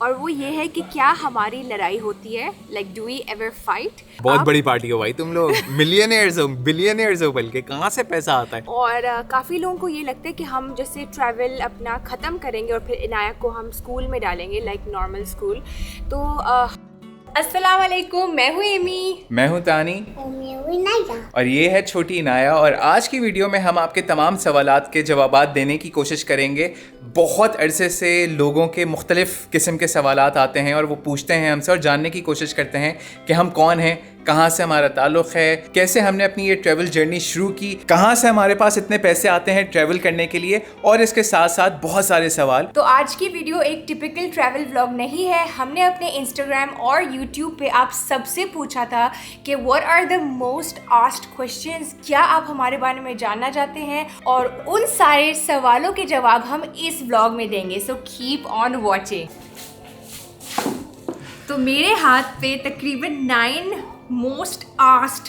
और वो ये है कि क्या हमारी लड़ाई होती है, like do we ever fight. बहुत बड़ी पार्टी हो भाई तुम लोग, मिलियनेयर्स हो, बिलियनेयर्स हो, बल्कि कहाँ से पैसा आता है। और काफ़ी लोगों को ये लगता है कि हम जैसे ट्रैवल अपना ख़त्म करेंगे और फिर इनाया को हम स्कूल में डालेंगे, लाइक नॉर्मल स्कूल। तो अस्सलाम वालेकुम, मैं हूँ एमी। मैं हूँ तानी और ये है छोटी इनाया। और आज की वीडियो में हम आपके तमाम सवालात के जवाबात देने की कोशिश करेंगे। बहुत अरसे से लोगों के मुख्तलिफ़ किस्म के सवालात आते हैं और वो पूछते हैं हमसे और जानने की कोशिश करते हैं कि हम कौन हैं, कहाँ से हमारा ताल्लुक़ है, कैसे हमने अपनी ये ट्रैवल जर्नी शुरू की, कहाँ से हमारे पास इतने पैसे आते हैं ट्रैवल करने के लिए, और इसके साथ साथ बहुत सारे सवाल। तो आज की वीडियो एक टिपिकल ट्रैवल व्लॉग नहीं है। हमने अपने इंस्टाग्राम और यूट्यूब पे आप सबसे पूछा था कि what are the most asked questions, क्या आप हमारे बारे में जानना चाहते हैं, और उन सारे सवालों के जवाब हम इस व्लॉग में देंगे। So keep on watching. तो मेरे हाथ पे तकरीबन 9 मोस्ट आस्क्ड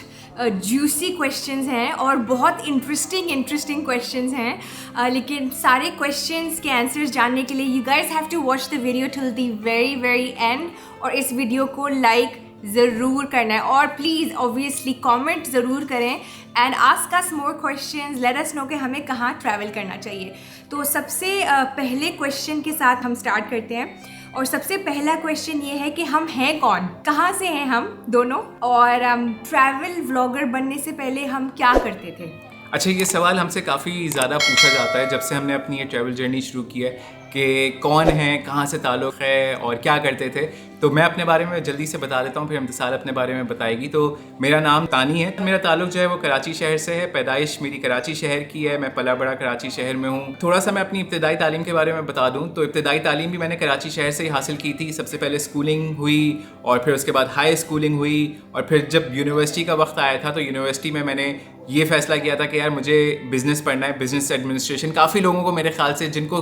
जूसी क्वेश्चंस हैं और बहुत इंटरेस्टिंग क्वेश्चंस हैं, लेकिन सारे क्वेश्चंस के आंसर्स जानने के लिए you guys have to watch the video till the very end. और इस वीडियो को लाइक ज़रूर करना है और प्लीज़ ऑब्वियसली कमेंट ज़रूर करें and ask us more questions, late us no कि हमें कहाँ ट्रैवल करना चाहिए। तो सबसे पहले क्वेश्चन के साथ हम स्टार्ट करते हैं। और सबसे पहला क्वेश्चन ये है कि हम हैं कौन, कहाँ से हैं हम दोनों, और ट्रैवल व्लॉगर बनने से पहले हम क्या करते थे। अच्छा, ये सवाल हमसे काफ़ी ज़्यादा पूछा जाता है जब से हमने अपनी ये ट्रैवल जर्नी शुरू की है कि कौन है, कहाँ से ताल्लुक़ है और क्या करते थे। तो मैं अपने बारे में जल्दी से बता देता हूँ, फिर इम्तिसाल अपने बारे में बताएगी। तो मेरा नाम तानी है, मेरा ताल्लुक़ जो है वो कराची शहर से है। पैदाइश मेरी कराची शहर की है, मैं पला बड़ा कराची शहर में हूँ। थोड़ा सा मैं अपनी इब्तदाई तालीम के बारे में बता दूँ तो इब्तदाई तालीम भी मैंने कराची शहर से ही हासिल की थी। सबसे पहले स्कूलिंग हुई और फिर उसके बाद हाई स्कूलिंग हुई, और फिर जब यूनिवर्सिटी का वक्त आया था तो यूनिवर्सिटी में मैंने ये फ़ैसला किया था कि यार मुझे बिज़नेस पढ़ना है, बिज़नेस एडमिनिस्ट्रेशन। काफ़ी लोगों को मेरे ख़्याल से जिनको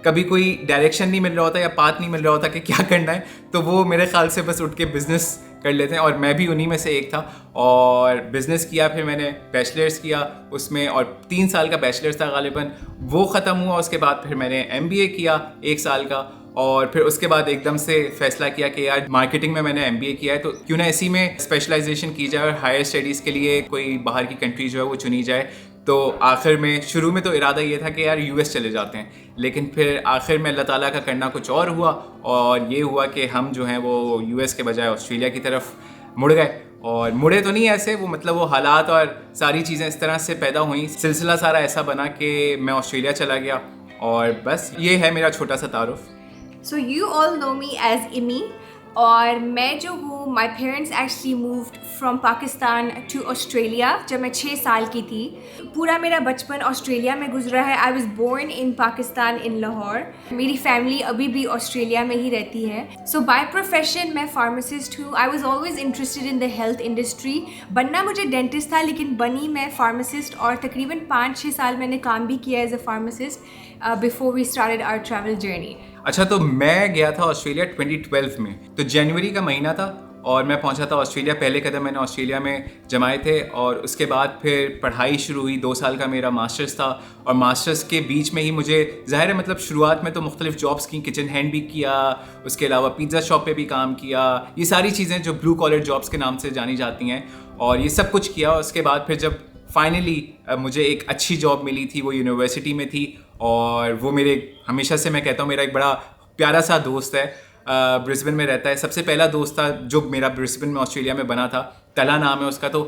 कभी कोई डायरेक्शन नहीं मिल रहा होता या पाथ नहीं मिल रहा होता कि क्या करना है, तो वो मेरे ख्याल से बस उठ के बिज़नेस कर लेते हैं, और मैं भी उन्हीं में से एक था। और बिज़नेस किया, फिर मैंने बैचलर्स किया उसमें, और 3 साल का बैचलर्स था गालिबन, वो ख़त्म हुआ। उसके बाद फिर मैंने MBA किया 1 साल का, और फिर उसके बाद एकदम से फ़ैसला किया कि यार मार्केटिंग में मैंने MBA किया है तो क्यों ना इसी में स्पेशलाइजेशन की जाए और हायर स्टडीज़ के लिए कोई बाहर की कंट्री जो है वो चुनी जाए। तो आखिर में शुरू में तो इरादा ये था कि यार US चले जाते हैं, लेकिन फिर आखिर में अल्लाह ताला का करना कुछ और हुआ, और ये हुआ कि हम जो हैं वो US के बजाय ऑस्ट्रेलिया की तरफ मुड़ गए। और मुड़े तो नहीं ऐसे, वो मतलब वो हालात और सारी चीज़ें इस तरह से पैदा हुई, सिलसिला सारा ऐसा बना कि मैं ऑस्ट्रेलिया चला गया। और बस ये है मेरा छोटा सा तारुफ। So you all know me as Immy, और मैं जो हूँ, my parents actually moved from Pakistan to Australia जब मैं 6 साल की थी। पूरा मेरा बचपन ऑस्ट्रेलिया में गुजरा है। I was born in Pakistan in Lahore. मेरी फैमिली अभी भी ऑस्ट्रेलिया में ही रहती है। सो बाय प्रोफेशन मैं फार्मासिस्ट हूँ। I was always interested in the health industry. बनना मुझे डेंटिस्ट था, लेकिन बनी मैं फार्मासिस्ट, और तकरीबन 5-6 साल मैंने काम भी किया as a pharmacist before we started our travel journey. अच्छा, तो मैं गया था ऑस्ट्रेलिया 2012 में, तो जनवरी का महीना था और मैं पहुंचा था ऑस्ट्रेलिया। पहले कदम मैंने ऑस्ट्रेलिया में जमाए थे, और उसके बाद फिर पढ़ाई शुरू हुई। 2 साल का मेरा मास्टर्स था, और मास्टर्स के बीच में ही मुझे ज़ाहिर है मतलब शुरुआत में तो मुख्तलिफ जॉब्स की, किचन हैंड भी किया, उसके अलावा पिज़्ज़ा शॉप पे भी काम किया, ये सारी चीज़ें जो ब्लू कॉलर जॉब्स के नाम से जानी जाती हैं, और ये सब कुछ किया। उसके बाद फिर जब फाइनली मुझे एक अच्छी जॉब मिली थी, वो यूनिवर्सिटी में थी, और वो मेरे, हमेशा से मैं कहता हूँ, मेरा एक बड़ा प्यारा सा दोस्त है, ब्रिस्बेन में रहता है। सबसे पहला दोस्त था जो मेरा ब्रिस्बेन में ऑस्ट्रेलिया में बना था, तला नाम है उसका। तो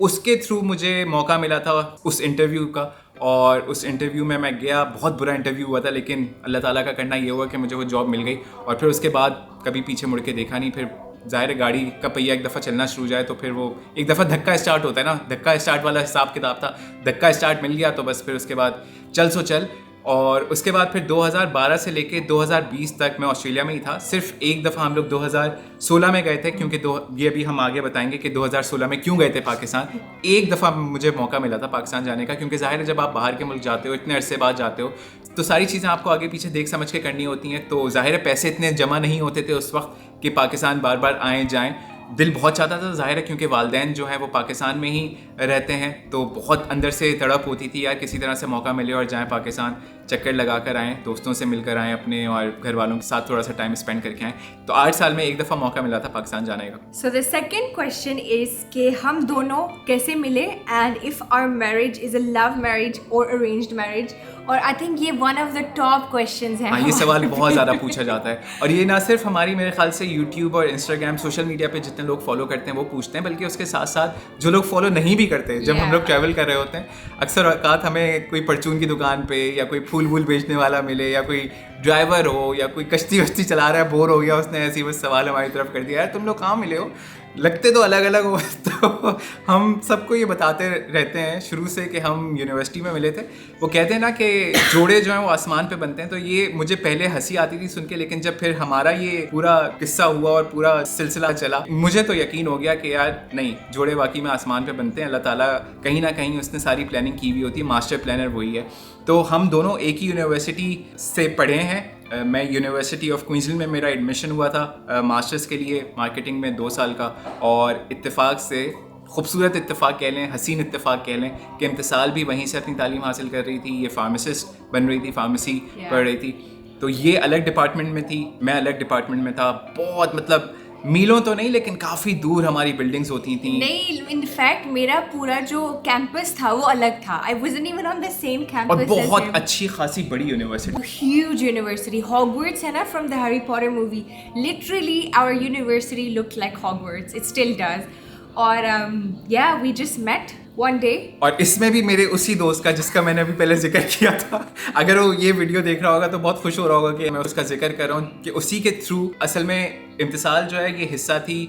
उसके थ्रू मुझे मौका मिला था उस इंटरव्यू का, और उस इंटरव्यू में मैं गया। बहुत बुरा इंटरव्यू हुआ था, लेकिन अल्लाह ताला का करना ये हुआ कि मुझे वो जॉब मिल गई। और फिर उसके बाद कभी पीछे मुड़ के देखा नहीं। फिर ज़ाहिर गाड़ी का पहिया एक दफ़ा चलना शुरू जाए तो फिर वो एक दफ़ा धक्का स्टार्ट होता है ना, धक्का स्टार्ट वाला हिसाब किताब था। धक्का स्टार्ट मिल गया तो बस फिर उसके बाद चल सो चल। और उसके बाद फिर 2012 से लेके 2020 तक मैं ऑस्ट्रेलिया में ही था। सिर्फ एक दफ़ा हम लोग 2016 में गए थे, क्योंकि ये अभी हम आगे बताएंगे कि 2016 में क्यों गए थे पाकिस्तान। एक दफ़ा मुझे मौका मिला था पाकिस्तान जाने का, क्योंकि ज़ाहिर है जब आप बाहर के मुल्क जाते हो, इतने अरसे बाद जाते हो, तो सारी चीज़ें आपको आगे पीछे देख समझ के करनी होती हैं। तो ज़ाहिर है पैसे इतने जमा नहीं होते थे उस वक्त कि पाकिस्तान बार बार आएँ जाएँ। दिल बहुत चाहता था, ज़ाहिर है क्योंकि वालिदैन जो है वो पाकिस्तान में ही रहते हैं, तो बहुत अंदर से तड़प होती थी यार किसी तरह से मौका मिले और जाएं पाकिस्तान, चक्कर लगा कर आएँ, दोस्तों से मिलकर आएँ अपने और घर वालों के साथ थोड़ा सा टाइम स्पेंड करके आएँ। तो 8 साल में एक दफ़ा मौका मिला था पाकिस्तान जाने का। So the second question is कि हम दोनों कैसे मिले and if our marriage is a love marriage और अरेंज्ड मैरिज, और आई थिंक ये one of the top questions हैं। हाँ, ये सवाल बहुत ज़्यादा पूछा जाता है और ये ना सिर्फ हमारी, मेरे ख्याल से यूट्यूब और इंस्टाग्राम सोशल मीडिया पे जितने लोग फॉलो करते हैं वो पूछते हैं, बल्कि उसके साथ साथ जो लोग फॉलो नहीं भी करते, जब हम लोग ट्रैवल कर रहे होते हैं, अक्सर औकात हमें कोई परचून की दुकान पे या कोई फूल वूल बेचने वाला मिले या कोई ड्राइवर हो या कोई कश्ती वश्ती चला रहा है, बोर हो गया उसने, ऐसी बस सवाल हमारी तरफ कर दिया, यार तुम लोग कहाँ मिले हो, लगते तो अलग अलग हो। तो हम सबको ये बताते रहते हैं शुरू से कि हम यूनिवर्सिटी में मिले थे। वो कहते हैं ना कि जोड़े जो हैं वो आसमान पे बनते हैं, तो ये मुझे पहले हंसी आती थी सुन के, लेकिन जब फिर हमारा ये पूरा किस्सा हुआ और पूरा सिलसिला चला, मुझे तो यकीन हो गया कि यार नहीं, जोड़े वाकई में आसमान पे बनते हैं। अल्लाह ताला कहीं ना कहीं उसने सारी प्लानिंग की हुई होती है, मास्टर प्लानर वही है। तो हम दोनों एक ही यूनिवर्सिटी से पढ़े हैं। मैं यूनिवर्सिटी ऑफ क्वींसलैंड में मेरा एडमिशन हुआ था मास्टर्स के लिए मार्केटिंग में 2 साल का, और इत्तेफाक से खूबसूरत इत्तेफाक कह लें, हसीन इत्तेफाक कह लें कि इम्तिसाल भी वहीं से अपनी तालीम हासिल कर रही थी, ये फार्मासिस्ट बन रही थी, फार्मेसी पढ़ रही थी। तो ये अलग डिपार्टमेंट में थी, मैं अलग डिपार्टमेंट में था। बहुत मतलब मीलों तो नहीं लेकिन काफ़ी दूर हमारी बिल्डिंग्स होती थी। नहीं, इनफैक्ट मेरा पूरा जो कैंपस था वो अलग था। I wasn't even on the same campus. और बहुत अच्छी खासी बड़ी यूनिवर्सिटी, ह्यूज यूनिवर्सिटी, हॉगवर्ट्स है ना from the Harry Potter movie, literally our university looked like Hogwarts, it still does. और या we just met one day. और इसमें भी मेरे उसी दोस्त का जिसका मैंने अभी पहले जिक्र किया था, अगर वो ये वीडियो देख रहा होगा तो बहुत खुश हो रहा होगा कि मैं उसका जिक्र कर रहा हूँ, कि उसी के थ्रू असल में इम्तिसाल जो है ये हिस्सा थी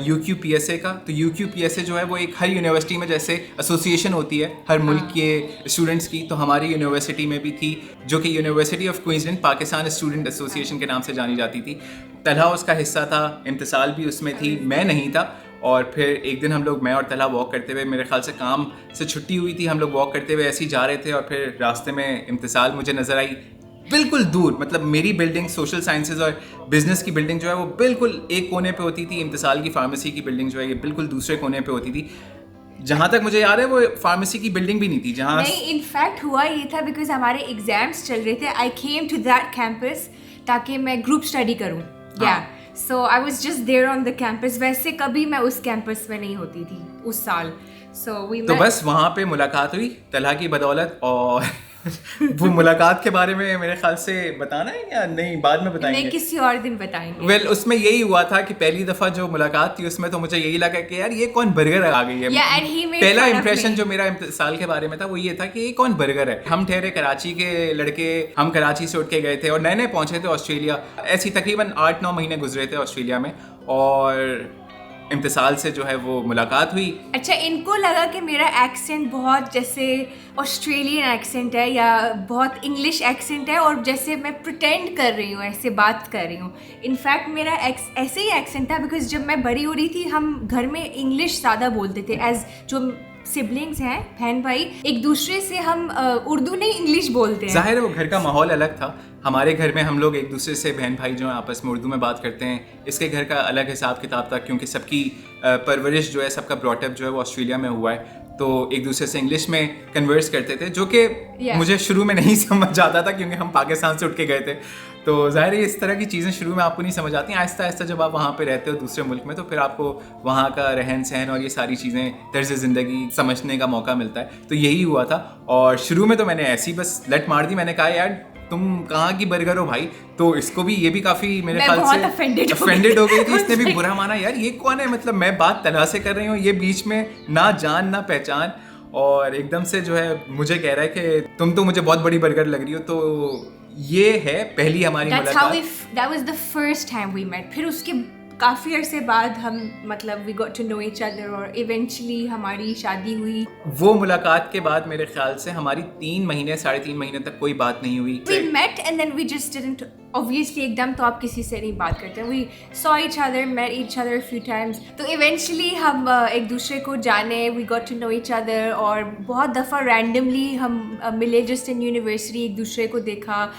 UQPSA का। तो UQPSA जो है वो एक हर यूनिवर्सिटी में जैसे एसोसिएशन होती है हर मुल्क के स्टूडेंट्स की, तो हमारी यूनिवर्सिटी में भी थी, जो कि university of Queensland Pakistan student association के नाम से जानी जाती थी। तलहा उसका हिस्सा था, इम्तिसाल भी उसमें थी, मैं नहीं था। और फिर एक दिन हम लोग, मैं और तलहा वॉक करते हुए, मेरे ख्याल से काम से छुट्टी हुई थी, हम लोग वॉक करते हुए ऐसे ही जा रहे थे, और फिर रास्ते में इम्तिसाल मुझे नज़र आई बिल्कुल दूर। मतलब मेरी बिल्डिंग सोशल साइंसेज और बिजनेस की बिल्डिंग जो है वो बिल्कुल एक कोने पे होती थी, इम्तिसाल की फार्मेसी की बिल्डिंग जो है ये बिल्कुल दूसरे कोने पे होती थी। जहाँ तक मुझे याद है वो फार्मेसी की बिल्डिंग भी नहीं थी जहाँ नहीं, इनफैक्ट हुआ ये था बिकॉज हमारे एग्जाम्स चल रहे थे। I came to that campus ताकि मैं ग्रुप स्टडी करूँ, या so I was just there on the campus. वैसे कभी मैं उस कैंपस में नहीं होती थी उस साल। तो बस वहाँ पे मुलाकात हुई तलहा की बदौलत। और वो मुलाकात के बारे में मेरे ख्याल से बताना है या नहीं, बाद में बताएंगे? नहीं, किसी और दिन बताएंगे। वेल, उसमें यही हुआ था कि पहली दफ़ा जो मुलाकात थी उसमें तो मुझे यही लगा कि यार ये कौन बर्गर आ गई है। पहला इंप्रेशन जो मेरा इम्तिसाल के बारे में था वो ये था कि ये कौन बर्गर है। हम ठहरे कराची के लड़के, हम कराची से उठ के गए थे और नए नए पहुंचे थे ऑस्ट्रेलिया। ऐसी तकरीबन 8-9 महीने गुजरे थे ऑस्ट्रेलिया में, और इम्तिसाल से जो है वो मुलाकात हुई। अच्छा, इनको लगा कि मेरा एक्सेंट बहुत जैसे ऑस्ट्रेलियन एक्सेंट है या बहुत इंग्लिश एक्सेंट है, और जैसे मैं प्रिटेंड कर रही हूँ, ऐसे बात कर रही हूँ। इनफैक्ट मेरा ऐसे ही एक्सेंट था बिकॉज जब मैं बड़ी हो रही थी हम घर में इंग्लिश ज़्यादा बोलते थे। एज जो सिबलिंग्स हैं, बहन भाई, एक दूसरे से हम उर्दू नहीं इंग्लिश बोलते हैं। जाहिर है वो घर का माहौल अलग था। हमारे घर में हम लोग एक दूसरे से बहन भाई जो हैं आपस में उर्दू में बात करते हैं। इसके घर का अलग हिसाब किताब था क्योंकि सबकी परवरिश जो है, सबका ब्रॉटअप जो है वो ऑस्ट्रेलिया में हुआ है, तो एक दूसरे से इंग्लिश में कन्वर्स करते थे, जो कि मुझे शुरू में नहीं समझ आता था क्योंकि हम पाकिस्तान से उठ के गए थे। तो ज़ाहिर है इस तरह की चीज़ें शुरू में आपको नहीं समझ आती। आहिस्ता आहिस्ता जब आप वहाँ पे रहते हो दूसरे मुल्क में, तो फिर आपको वहाँ का रहन सहन और ये सारी चीज़ें, तर्ज़ ज़िंदगी समझने का मौका मिलता है। तो यही हुआ था। और शुरू में तो मैंने ऐसी बस लट मार दी, मैंने कहा यार तुम कहाँ की बर्गर हो भाई। तो इसको भी, ये भी काफ़ी मेरे ख्याल से ऑफेंडेड हो गई थी। इसने भी बुरा माना, यार ये कौन है, मतलब मैं बात तलहा से कर रही हूँ, ये बीच में ना जान ना पहचान, और एकदम से जो है मुझे कह रहा है कि तुम तो मुझे बहुत बड़ी बर्गर लग रही हो। तो ये है पहली हमारी मुलाकात। That was the first time we met। फिर उसके काफ़ी अरसे बाद हम मतलब we got to know each other और eventually हमारी शादी हुई। वो मुलाकात के बाद मेरे ख्याल से हमारी 3 महीने 3.5 महीने तक कोई बात नहीं हुई। We met and then we just didn't, obviously एकदम तो आप किसी से नहीं बात करते। We saw each other, met each other a few times। तो eventually हम एक दूसरे को जाने, we got to know each other, और बहुत दफ़ा randomly हम मिले just in university, एक दूसरे को देखा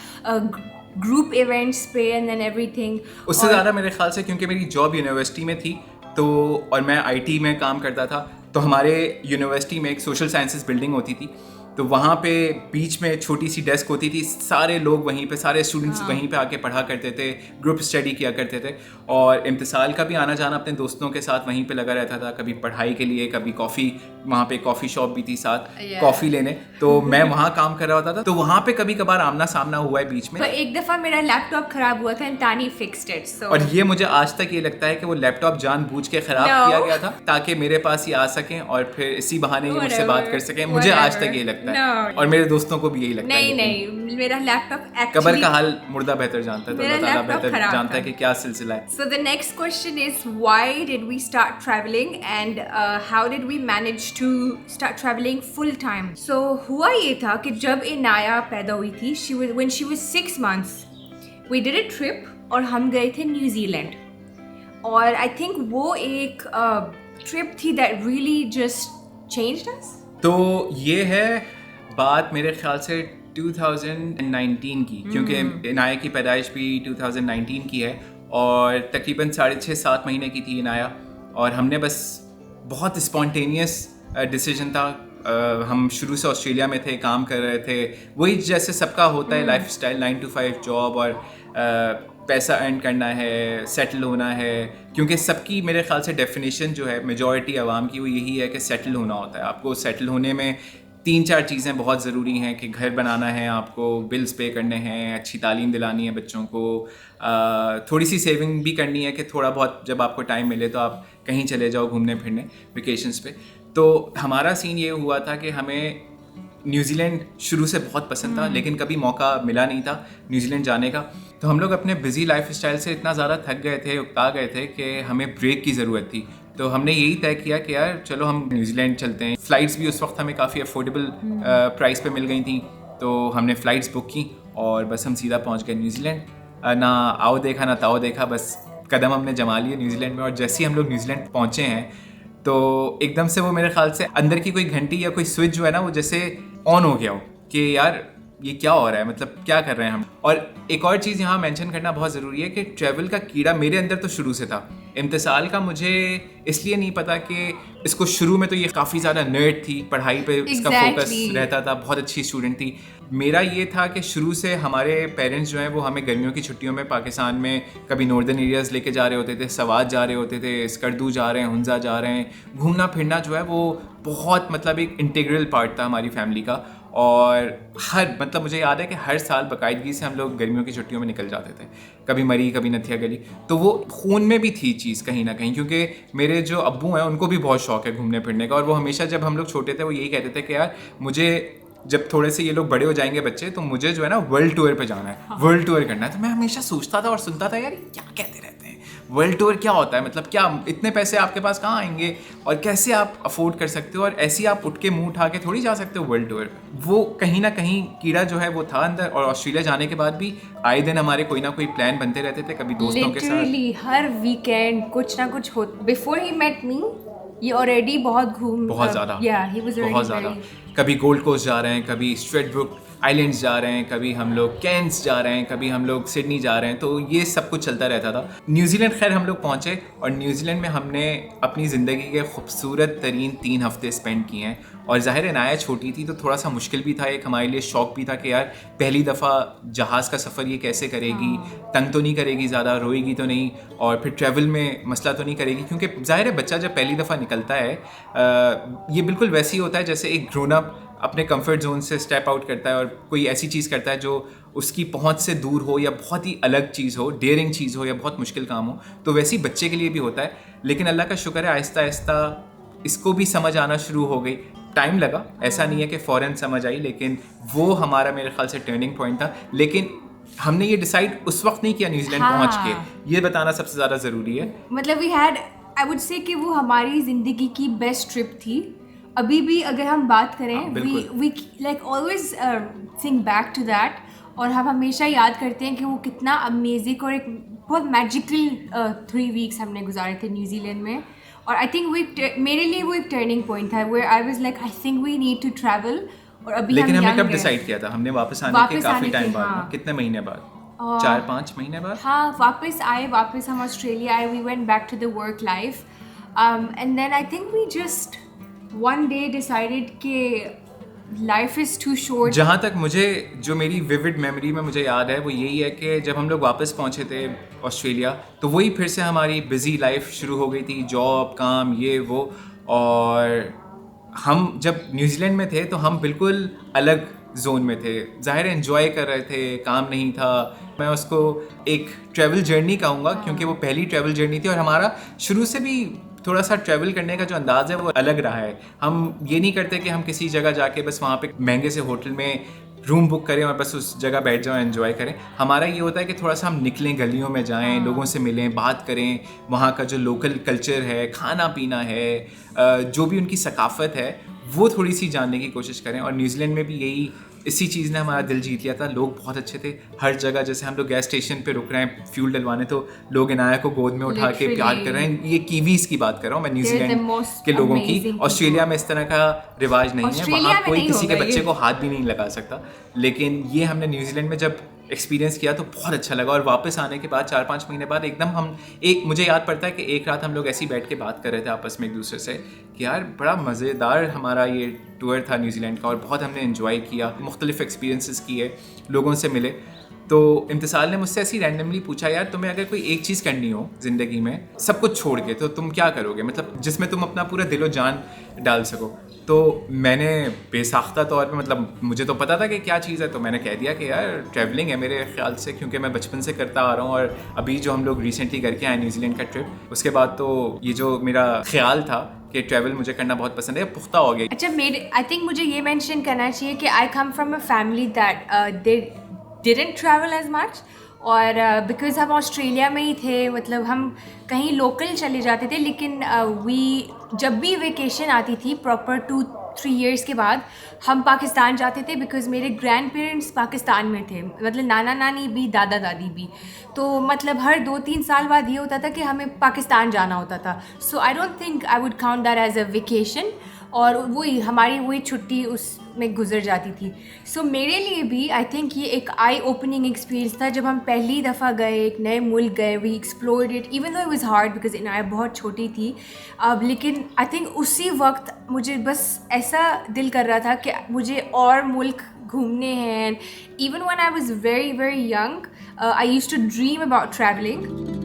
ग्रुप इवेंट्स पे एंड देन एवरीथिंग। उससे ज़्यादा मेरे ख्याल से क्योंकि मेरी जॉब यूनिवर्सिटी में थी, तो और मैं आईटी में काम करता था, तो हमारे यूनिवर्सिटी में एक सोशल साइंसेस बिल्डिंग होती थी, तो वहाँ पे बीच में छोटी सी डेस्क होती थी, सारे लोग वहीं पे, सारे स्टूडेंट्स वहीं पे आके पढ़ा करते थे, ग्रुप स्टडी किया करते थे। और इम्तिसाल का भी आना जाना अपने दोस्तों के साथ वहीं पे लगा रहता था, कभी पढ़ाई के लिए, कभी कॉफ़ी, वहाँ पे कॉफ़ी शॉप भी थी साथ, कॉफ़ी लेने, तो मैं वहाँ काम कर रहा होता था, तो वहाँ पे कभी कभार आमना सामना हुआ है बीच में। तो एक दफ़ा मेरा लैपटॉप खराब हुआ था एंड तानी फिक्स्ड इट, सो और ये मुझे आज तक ये लगता है कि वो लैपटॉप जानबूझ के खराब किया गया था ताकि मेरे पास ही आ सकें और फिर इसी बहाने ये मुझसे बात कर सकें, मुझे आज तक ये लगता है और मेरे दोस्तों को भी यही लगता है। नहीं, मेरा लैपटॉप कबर एक्चुअली का हाल मुर्दा बेहतर जानता है, तो अल्लाह ताला बेहतर जानता है कि क्या सिलसिला है। So the next question is, why did we start traveling and how did we manage to start traveling full time? So हुआ ये था कि जब इनाया पैदा हुई थी, when she was 6 months, we did a trip और हम गए थे न्यूजीलैंड, और I think वो एक ट्रिप थी that really just changed us. तो ये है बात मेरे ख्याल से 2019 की, क्योंकि इनाया की पैदाइश भी 2019 की है और तकरीबन 6.5-7 महीने की थी इनाया, और हमने बस बहुत स्पॉन्टेनियस डिसीजन था। हम शुरू से ऑस्ट्रेलिया में थे, काम कर रहे थे, वही जैसे सबका होता है लाइफ स्टाइल, 9 to 5 जॉब और पैसा अर्न करना है, सेटल होना है, क्योंकि सबकी मेरे ख्याल से डेफिनेशन जो है मेजॉरिटी आवाम की वो यही है कि सेटल होना होता है। आपको सेटल होने में 3-4 चीज़ें बहुत ज़रूरी हैं कि घर बनाना है, आपको बिल्स पे करने हैं, अच्छी तालीम दिलानी है बच्चों को, थोड़ी सी सेविंग भी करनी है कि थोड़ा बहुत जब आपको टाइम मिले तो आप कहीं चले जाओ घूमने फिरने वेकेशंस पे। तो हमारा सीन ये हुआ था कि हमें न्यूजीलैंड शुरू से बहुत पसंद था, लेकिन कभी मौका मिला नहीं था न्यूजीलैंड जाने का। तो हम लोग अपने बिजी लाइफ स्टाइल से इतना ज़्यादा थक गए थे, उकता गए थे कि हमें ब्रेक की ज़रूरत थी। तो हमने यही तय किया कि यार चलो हम न्यूजीलैंड चलते हैं। फ़्लाइट्स भी उस वक्त हमें काफ़ी अफोर्डेबल प्राइस पे मिल गई थी, तो हमने फ़्लाइट्स बुक की और बस हम सीधा पहुंच गए न्यूजीलैंड। ना आओ देखा ना ताओ देखा, बस कदम हमने जमा लिए न्यूजीलैंड में। और जैसे ही हम लोग न्यूजीलैंड पहुँचे हैं तो एकदम से वो मेरे ख्याल से अंदर की कोई घंटी या कोई स्विच जो है ना वो जैसे ऑन हो गया हो कि यार ये क्या हो रहा है, मतलब क्या कर रहे हैं हम। और एक और चीज़ यहाँ मेंशन करना बहुत ज़रूरी है कि ट्रैवल का कीड़ा मेरे अंदर तो शुरू से था। इम्तिसाल का मुझे इसलिए नहीं पता कि इसको शुरू में तो ये काफ़ी ज़्यादा नर्ड थी, पढ़ाई पे इसका फोकस रहता था, बहुत अच्छी स्टूडेंट थी। मेरा ये था कि शुरू से हमारे पेरेंट्स जो हैं वो हमें गर्मियों की छुट्टियों में पाकिस्तान में कभी नॉर्दर्न एरियाज़ लेके जा रहे होते थे, सवात जा रहे होते थे, स्कर्दू जा रहे हैं, हुंजा जा रहे हैं। घूमना फिरना जो है वो बहुत मतलब एक इंटीग्रल पार्ट था हमारी फैमिली का। और मतलब मुझे याद है कि हर साल बाकायदगी से हम लोग गर्मियों की छुट्टियों में निकल जाते थे, कभी मरी कभी नथिया गली। तो वो खून में भी थी चीज़ कहीं ना कहीं, क्योंकि मेरे जो अब्बू हैं उनको भी बहुत शौक है घूमने फिरने का, और वो हमेशा जब हम लोग छोटे थे वो यही कहते थे कि यार मुझे जब थोड़े से ये लोग बड़े हो जाएंगे बच्चे, तो मुझे जो है ना वर्ल्ड टूर पे जाना है, वर्ल्ड टूर करना है। तो मैं हमेशा सोचता था और सुनता था यार क्या कहते रहते हैं, वर्ल्ड टूर क्या होता है, मतलब क्या इतने पैसे आपके पास कहाँ आएंगे और कैसे आप अफोर्ड कर सकते हो, और ऐसे आप उठ के मुंह उठा के थोड़ी जा सकते हो वर्ल्ड टूर। वो कहीं ना कहीं कीड़ा जो है वो था अंदर। और ऑस्ट्रेलिया जाने के बाद भी आए दिन हमारे कोई ना कोई प्लान बनते रहते थे, कभी दोस्तों के साथ, हर वीकेंड कुछ ना कुछ हो। बिफोर ही मेट मी ये ऑलरेडी बहुत ज़्यादा, बहुत ज़्यादा। कभी गोल्ड कोस्ट जा रहे हैं, कभी स्ट्रेटब्रुक आइलैंड्स जा रहे हैं, कभी हम लोग कैंस जा रहे हैं, कभी हम लोग सिडनी जा रहे हैं, तो ये सब कुछ चलता रहता था। न्यूजीलैंड खैर हम लोग पहुँचे और न्यूजीलैंड में हमने अपनी ज़िंदगी के खूबसूरत तरीन 3 हफ्ते स्पेंड किए हैं। और ज़ाहिर है नाया छोटी थी तो थोड़ा सा मुश्किल भी था, एक हमारे लिए शौक भी था कि यार पहली दफ़ा जहाज़ का सफ़र ये कैसे करेगी, तंग तो नहीं करेगी ज़्यादा, रोएगी तो नहीं, और फिर ट्रैवल में मसला तो नहीं करेगी। क्योंकि ज़ाहिर है बच्चा जब पहली दफ़ा निकलता है ये बिल्कुल वैसे ही होता है जैसे एक ग्रोन अप अपने कंफर्ट जोन से स्टेप आउट करता है और कोई ऐसी चीज़ करता है जो उसकी पहुंच से दूर हो या बहुत ही अलग चीज़ हो, डेयरिंग चीज़ हो या बहुत मुश्किल काम हो। तो वैसे ही बच्चे के लिए भी होता है। लेकिन अल्लाह का शुक्र है आहिस्ता आहिस्ता इसको भी समझ आना शुरू हो गई। टाइम लगा, ऐसा नहीं है कि फ़ौरन समझ आई, लेकिन वो हमारा मेरे ख्याल से टर्निंग पॉइंट था। लेकिन हमने ये डिसाइड उस वक्त नहीं किया न्यूजीलैंड पहुंच के, ये बताना सबसे ज़्यादा ज़रूरी है। मतलब we had, I would say कि वो हमारी ज़िंदगी की बेस्ट ट्रिप थी। अभी भी अगर हम बात करें we like always think back to that, और हम हमेशा याद करते हैं कि वो कितना अमेजिंग और एक बहुत मैजिकल 3 वीक्स हमने गुजारे थे न्यूजीलैंड में। और आई थिंक मेरे लिए वो एक टर्निंग पॉइंट था where I was like I think we need to travel. और अभी लेकिन हमने कब डिसाइड किया था? हमने वापस आने के काफ़ी टाइम बाद, हाँ। कितने महीने बाद? 4-5 महीने बाद। हाँ, वापस हम ऑस्ट्रेलिया आए, we went back to the work life. And then I think we just one day decided कि life is too short. जहाँ तक मुझे जो मेरी विविड मेमोरी में मुझे याद है वो यही है कि जब हम लोग वापस पहुँचे थे ऑस्ट्रेलिया तो वही फिर से हमारी बिज़ी लाइफ शुरू हो गई थी, जॉब, काम, ये वो। और हम जब न्यूजीलैंड में थे तो हम बिल्कुल अलग जोन में थे, ज़ाहिर एंजॉय कर रहे थे, काम नहीं था। मैं उसको एक ट्रैवल जर्नी कहूँगा क्योंकि वो पहली ट्रैवल जर्नी थी और हमारा शुरू से भी थोड़ा सा ट्रैवल करने का जो अंदाज़ है वो अलग रहा है। हम ये नहीं करते कि हम किसी जगह जाके बस वहाँ पे महंगे से होटल में रूम बुक करें और बस उस जगह बैठ जाओ, एंजॉय करें। हमारा ये होता है कि थोड़ा सा हम निकलें, गलियों में जाएं, लोगों से मिलें, बात करें, वहाँ का जो लोकल कल्चर है, खाना पीना है, जो भी उनकी सकाफ़त है वो थोड़ी सी जानने की कोशिश करें। और न्यूजीलैंड में भी यही इसी चीज़ ने हमारा दिल जीत लिया था। लोग बहुत अच्छे थे, हर जगह जैसे हम लोग गैस स्टेशन पे रुक रहे हैं फ्यूल डलवाने तो लोग इनाया को गोद में उठा के प्यार कर रहे हैं। ये कीवीज़ की बात कर रहा हूँ मैं, न्यूजीलैंड के लोगों की। ऑस्ट्रेलिया में इस तरह का रिवाज नहीं है, वहाँ कोई किसी के बच्चे को हाथ भी नहीं लगा सकता। लेकिन ये हमने न्यूजीलैंड में जब एक्सपीरियंस किया तो बहुत अच्छा लगा। और वापस आने के बाद 4-5 महीने बाद एकदम हम मुझे याद पड़ता है कि एक रात हम लोग ऐसे ही बैठ के बात कर रहे थे आपस में एक दूसरे से कि यार बड़ा मज़ेदार हमारा ये टूर था न्यूजीलैंड का और बहुत हमने एंजॉय किया, मुख्तलिफ एक्सपीरियंसेस किए, लोगों से मिले। तो इम्तिसाल ने मुझसे ऐसी रैंडमली पूछा, यार तुम्हें अगर कोई एक चीज़ करनी हो ज़िंदगी में सब कुछ छोड़ के तो तुम क्या करोगे, मतलब जिसमें तुम अपना पूरा दिलो जान डाल सको। तो मैंने बेसाख्ता तौर पे, मतलब मुझे तो पता था कि क्या चीज़ है, तो मैंने कह दिया कि यार ट्रैवलिंग है मेरे ख्याल से, क्योंकि मैं बचपन से करता आ रहा हूँ। और अभी जो हम लोग रिसेंटली करके आए न्यूजीलैंड का ट्रिप, उसके बाद तो ये जो मेरा ख्याल था कि ट्रैवल मुझे करना बहुत पसंद है, पुख्ता हो गया। अच्छा, मेरे आई थिंक मुझे ये मेंशन करना चाहिए कि I come from a family that they didn't travel as much. और बिकॉज हम ऑस्ट्रेलिया में ही थे, मतलब हम कहीं लोकल चले जाते थे, लेकिन जब भी वेकेशन आती थी प्रॉपर 2-3 ईयर्स के बाद हम पाकिस्तान जाते थे, बिकॉज मेरे ग्रैंड पेरेंट्स पाकिस्तान में थे, मतलब नाना नानी भी दादा दादी भी। तो मतलब हर 2-3 साल बाद ये होता था कि हमें पाकिस्तान जाना होता था। So I don't think I would count that as a vacation, और वही छुट्टी उसमें गुजर जाती थी। सो मेरे लिए भी आई थिंक ये एक आई ओपनिंग एक्सपीरियंस था जब हम पहली दफ़ा गए, एक नए मुल्क गए, we explored it even though it was hard because Inaya बहुत छोटी थी। अब लेकिन आई थिंक उसी वक्त मुझे बस ऐसा दिल कर रहा था कि मुझे और मुल्क घूमने हैं। And even when I was very very young I used to dream about travelling.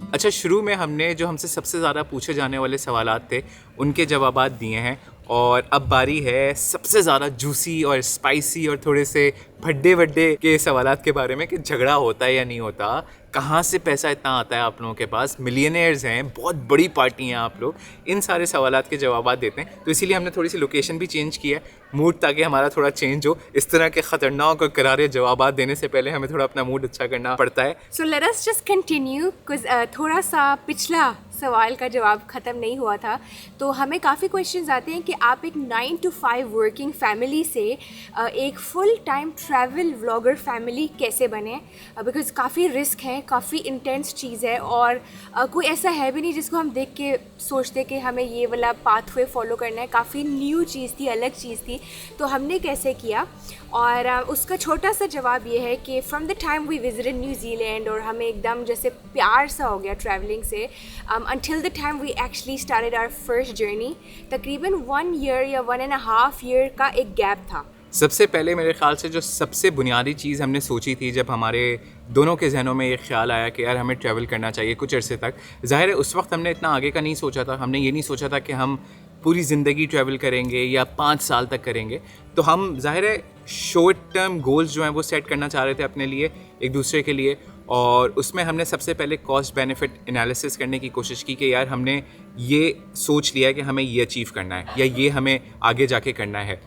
अच्छा, शुरू में हमने जो हमसे सबसे ज़्यादा पूछे जाने वाले सवालात थे उनके जवाबात दिए हैं, और अब बारी है सबसे ज़्यादा जूसी और स्पाइसी और थोड़े से भड्डे वड्डे के सवालात के बारे में कि झगड़ा होता है या नहीं होता, कहाँ से पैसा इतना आता है आप लोगों के पास, मिलियनेयर्स हैं, बहुत बड़ी पार्टी हैं आप लोग, इन सारे सवालात के जवाबात देते हैं। तो इसीलिए हमने थोड़ी सी लोकेशन भी चेंज की है, मूड ताकि हमारा थोड़ा चेंज हो। इस तरह के ख़तरनाक और करारे जवाबात देने से पहले हमें थोड़ा अपना मूड अच्छा करना पड़ता है। So let us just continue, because थोड़ा सा पिछला सवाल का जवाब ख़त्म नहीं हुआ था। तो हमें काफ़ी क्वेश्चंस आते हैं कि आप एक 9 to 5 वर्किंग फैमिली से एक full time travel vlogger family कैसे बने, बिकॉज काफ़ी रिस्क है, काफ़ी इंटेंस चीज़ है, और कोई ऐसा है भी नहीं जिसको हम देख के सोचते कि हमें ये वाला पाथवे फॉलो करना है। काफ़ी न्यू चीज़ थी, अलग चीज़ थी, तो हमने कैसे किया। और उसका छोटा सा जवाब ये है कि from the time we visited New Zealand और हमें एकदम जैसे प्यार सा हो गया ट्रैवलिंग से, until the time we actually started our first journey, तकरीबन 1 year या 1.5 year का एक गैप था। सबसे पहले मेरे ख्याल से जो सबसे बुनियादी चीज़ हमने सोची थी जब हमारे दोनों के जहनों में ये ख्याल आया कि यार हमें ट्रैवल करना चाहिए कुछ अरसे तक, ज़ाहिर है उस वक्त हमने इतना आगे का नहीं सोचा था। हमने ये नहीं सोचा था कि हम पूरी ज़िंदगी ट्रैवल करेंगे या 5 साल तक करेंगे। तो हम ज़ाहिर है शॉर्ट टर्म गोल्स जो हैं वो सेट करना चाह रहे थे अपने लिए, एक दूसरे के लिए, और उसमें हमने सबसे पहले कॉस्ट बेनिफिट एनालिसिस करने की कोशिश की कि यार हमने ये सोच लिया है कि हमें ये अचीव करना है या ये हमें आगे जाके करना है।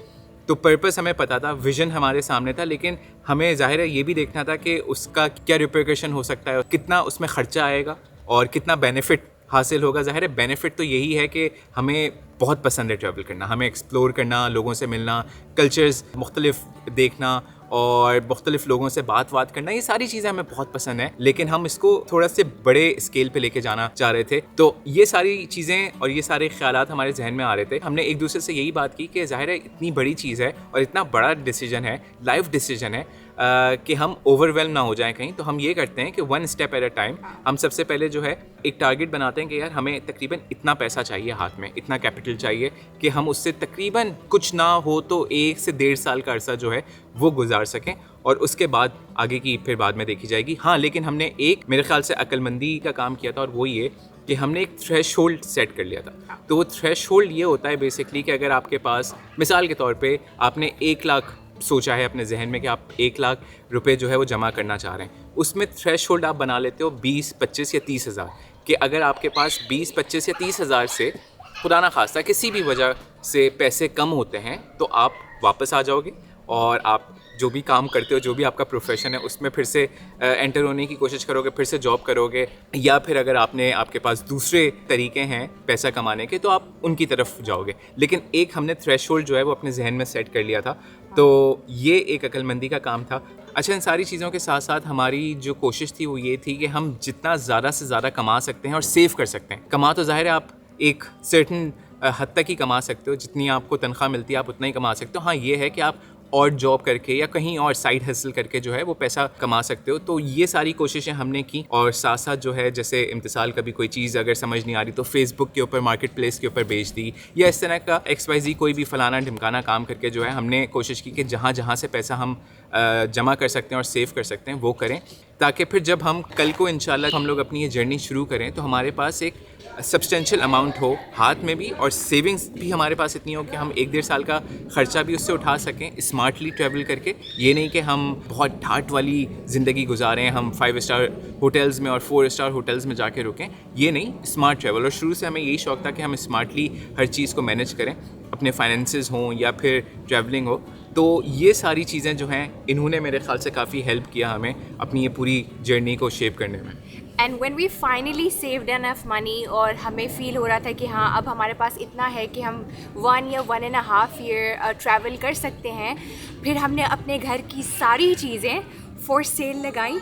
तो पर्पस हमें पता था, विज़न हमारे सामने था, लेकिन हमें ज़ाहिर है ये भी देखना था कि उसका क्या रिपरकशन हो सकता है, कितना उसमें ख़र्चा आएगा और कितना बेनिफिट हासिल होगा। ज़ाहिर है बेनिफिट तो यही है कि हमें बहुत पसंद है ट्रैवल करना, हमें एक्सप्लोर करना, लोगों से मिलना, कल्चर्स मुख्तलिफ देखना और मुख्तलिफ लोगों से बात करना, ये सारी चीज़ें हमें बहुत पसंद है। लेकिन हम इसको थोड़ा से बड़े स्केल पे लेके जाना चाह रहे थे। तो ये सारी चीज़ें और ये सारे ख्यालात हमारे जहन में आ रहे थे। हमने एक दूसरे से यही बात की कि ज़ाहिर है इतनी बड़ी चीज़ है और इतना बड़ा डिसीजन है, लाइफ डिसीजन है, कि हम ओवरवेलम ना हो जाएं कहीं, तो हम ये करते हैं कि one step at a time. हम सबसे पहले जो है एक टारगेट बनाते हैं कि यार हमें तकरीबन इतना पैसा चाहिए हाथ में, इतना कैपिटल चाहिए कि हम उससे तकरीबन कुछ ना हो तो 1 से 1.5 साल का अरसा जो है वो गुजार सकें, और उसके बाद आगे की फिर बाद में देखी जाएगी। हाँ, लेकिन हमने एक मेरे ख्याल से अक्लमंदी का काम किया था, और वो ये कि हमने एक थ्रेश होल्ड सेट कर लिया था। तो वो थ्रेश होल्ड ये होता है बेसिकली कि अगर आपके पास, मिसाल के तौर पे आपने 1 लाख सोचा है अपने जहन में कि आप 1 लाख रुपए जो है वो जमा करना चाह रहे हैं, उसमें थ्रेश होल्ड आप बना लेते हो 20, 25 या 30 हज़ार, कि अगर आपके पास 20, 25 या 30 हज़ार से खुदा ना खास्ता किसी भी वजह से पैसे कम होते हैं, तो आप वापस आ जाओगे और आप जो भी काम करते हो, जो भी आपका प्रोफेशन है, उसमें फिर से एंटर होने की कोशिश करोगे, फिर से जॉब करोगे, या फिर अगर आपके पास दूसरे तरीके हैं पैसा कमाने के, तो आप उनकी तरफ जाओगे। लेकिन एक हमने थ्रेशोल्ड जो है वो अपने जहन में सेट कर लिया था, तो ये एक अक्लमंदी का काम था। अच्छा, इन सारी चीज़ों के साथ साथ हमारी जो कोशिश थी वो ये थी कि हम जितना ज़्यादा से ज़्यादा कमा सकते हैं और सेव कर सकते हैं। कमा तो ज़ाहिर है आप एक सर्टन हद तक ही कमा सकते हो, जितनी आपको तनख्वाह मिलती है आप उतना ही कमा सकते हो। हाँ, ये है कि आप और जॉब करके या कहीं और साइड हसल करके जो है वो पैसा कमा सकते हो। तो ये सारी कोशिशें हमने की, और साथ साथ जो है जैसे इम्तिसाल कभी कोई चीज़ अगर समझ नहीं आ रही तो फेसबुक के ऊपर, मार्केट प्लेस के ऊपर बेच दी, या इस तरह का XYZ कोई भी फलाना ढिमकाना काम करके जो है हमने कोशिश की कि जहाँ जहाँ से पैसा हम जमा कर सकते हैं और सेव कर सकते हैं वो करें, ताकि फिर जब हम कल को इंशाल्लाह हम लोग अपनी ये जर्नी शुरू करें तो हमारे पास एक सब्सटेंशियल अमाउंट हो हाथ में भी, और सेविंग्स भी हमारे पास इतनी हो कि हम 1-1.5 साल का ख़र्चा भी उससे उठा सकें स्मार्टली ट्रैवल करके। ये नहीं कि हम बहुत ठाट वाली ज़िंदगी गुजारें, हम 5 स्टार होटल्स में और 4 स्टार होटल्स में जाके रुकें, ये नहीं, स्मार्ट ट्रैवल। और शुरू से हमें यही शौक़ था कि हम स्मार्टली हर चीज़ को मैनेज करें, अपने फाइनेंसेस हों या फिर ट्रैवलिंग हो। तो ये सारी चीज़ें जो हैं इन्होंने मेरे ख़्याल से काफ़ी हेल्प किया हमें अपनी ये पूरी जर्नी को शेप करने में। And when we finally saved enough money, और हमें फ़ील हो रहा था कि हाँ अब हमारे पास इतना है कि हम 1 या 1.5 ईयर ट्रैवल कर सकते हैं, फिर हमने अपने घर की सारी चीज़ें फॉर सेल लगाई।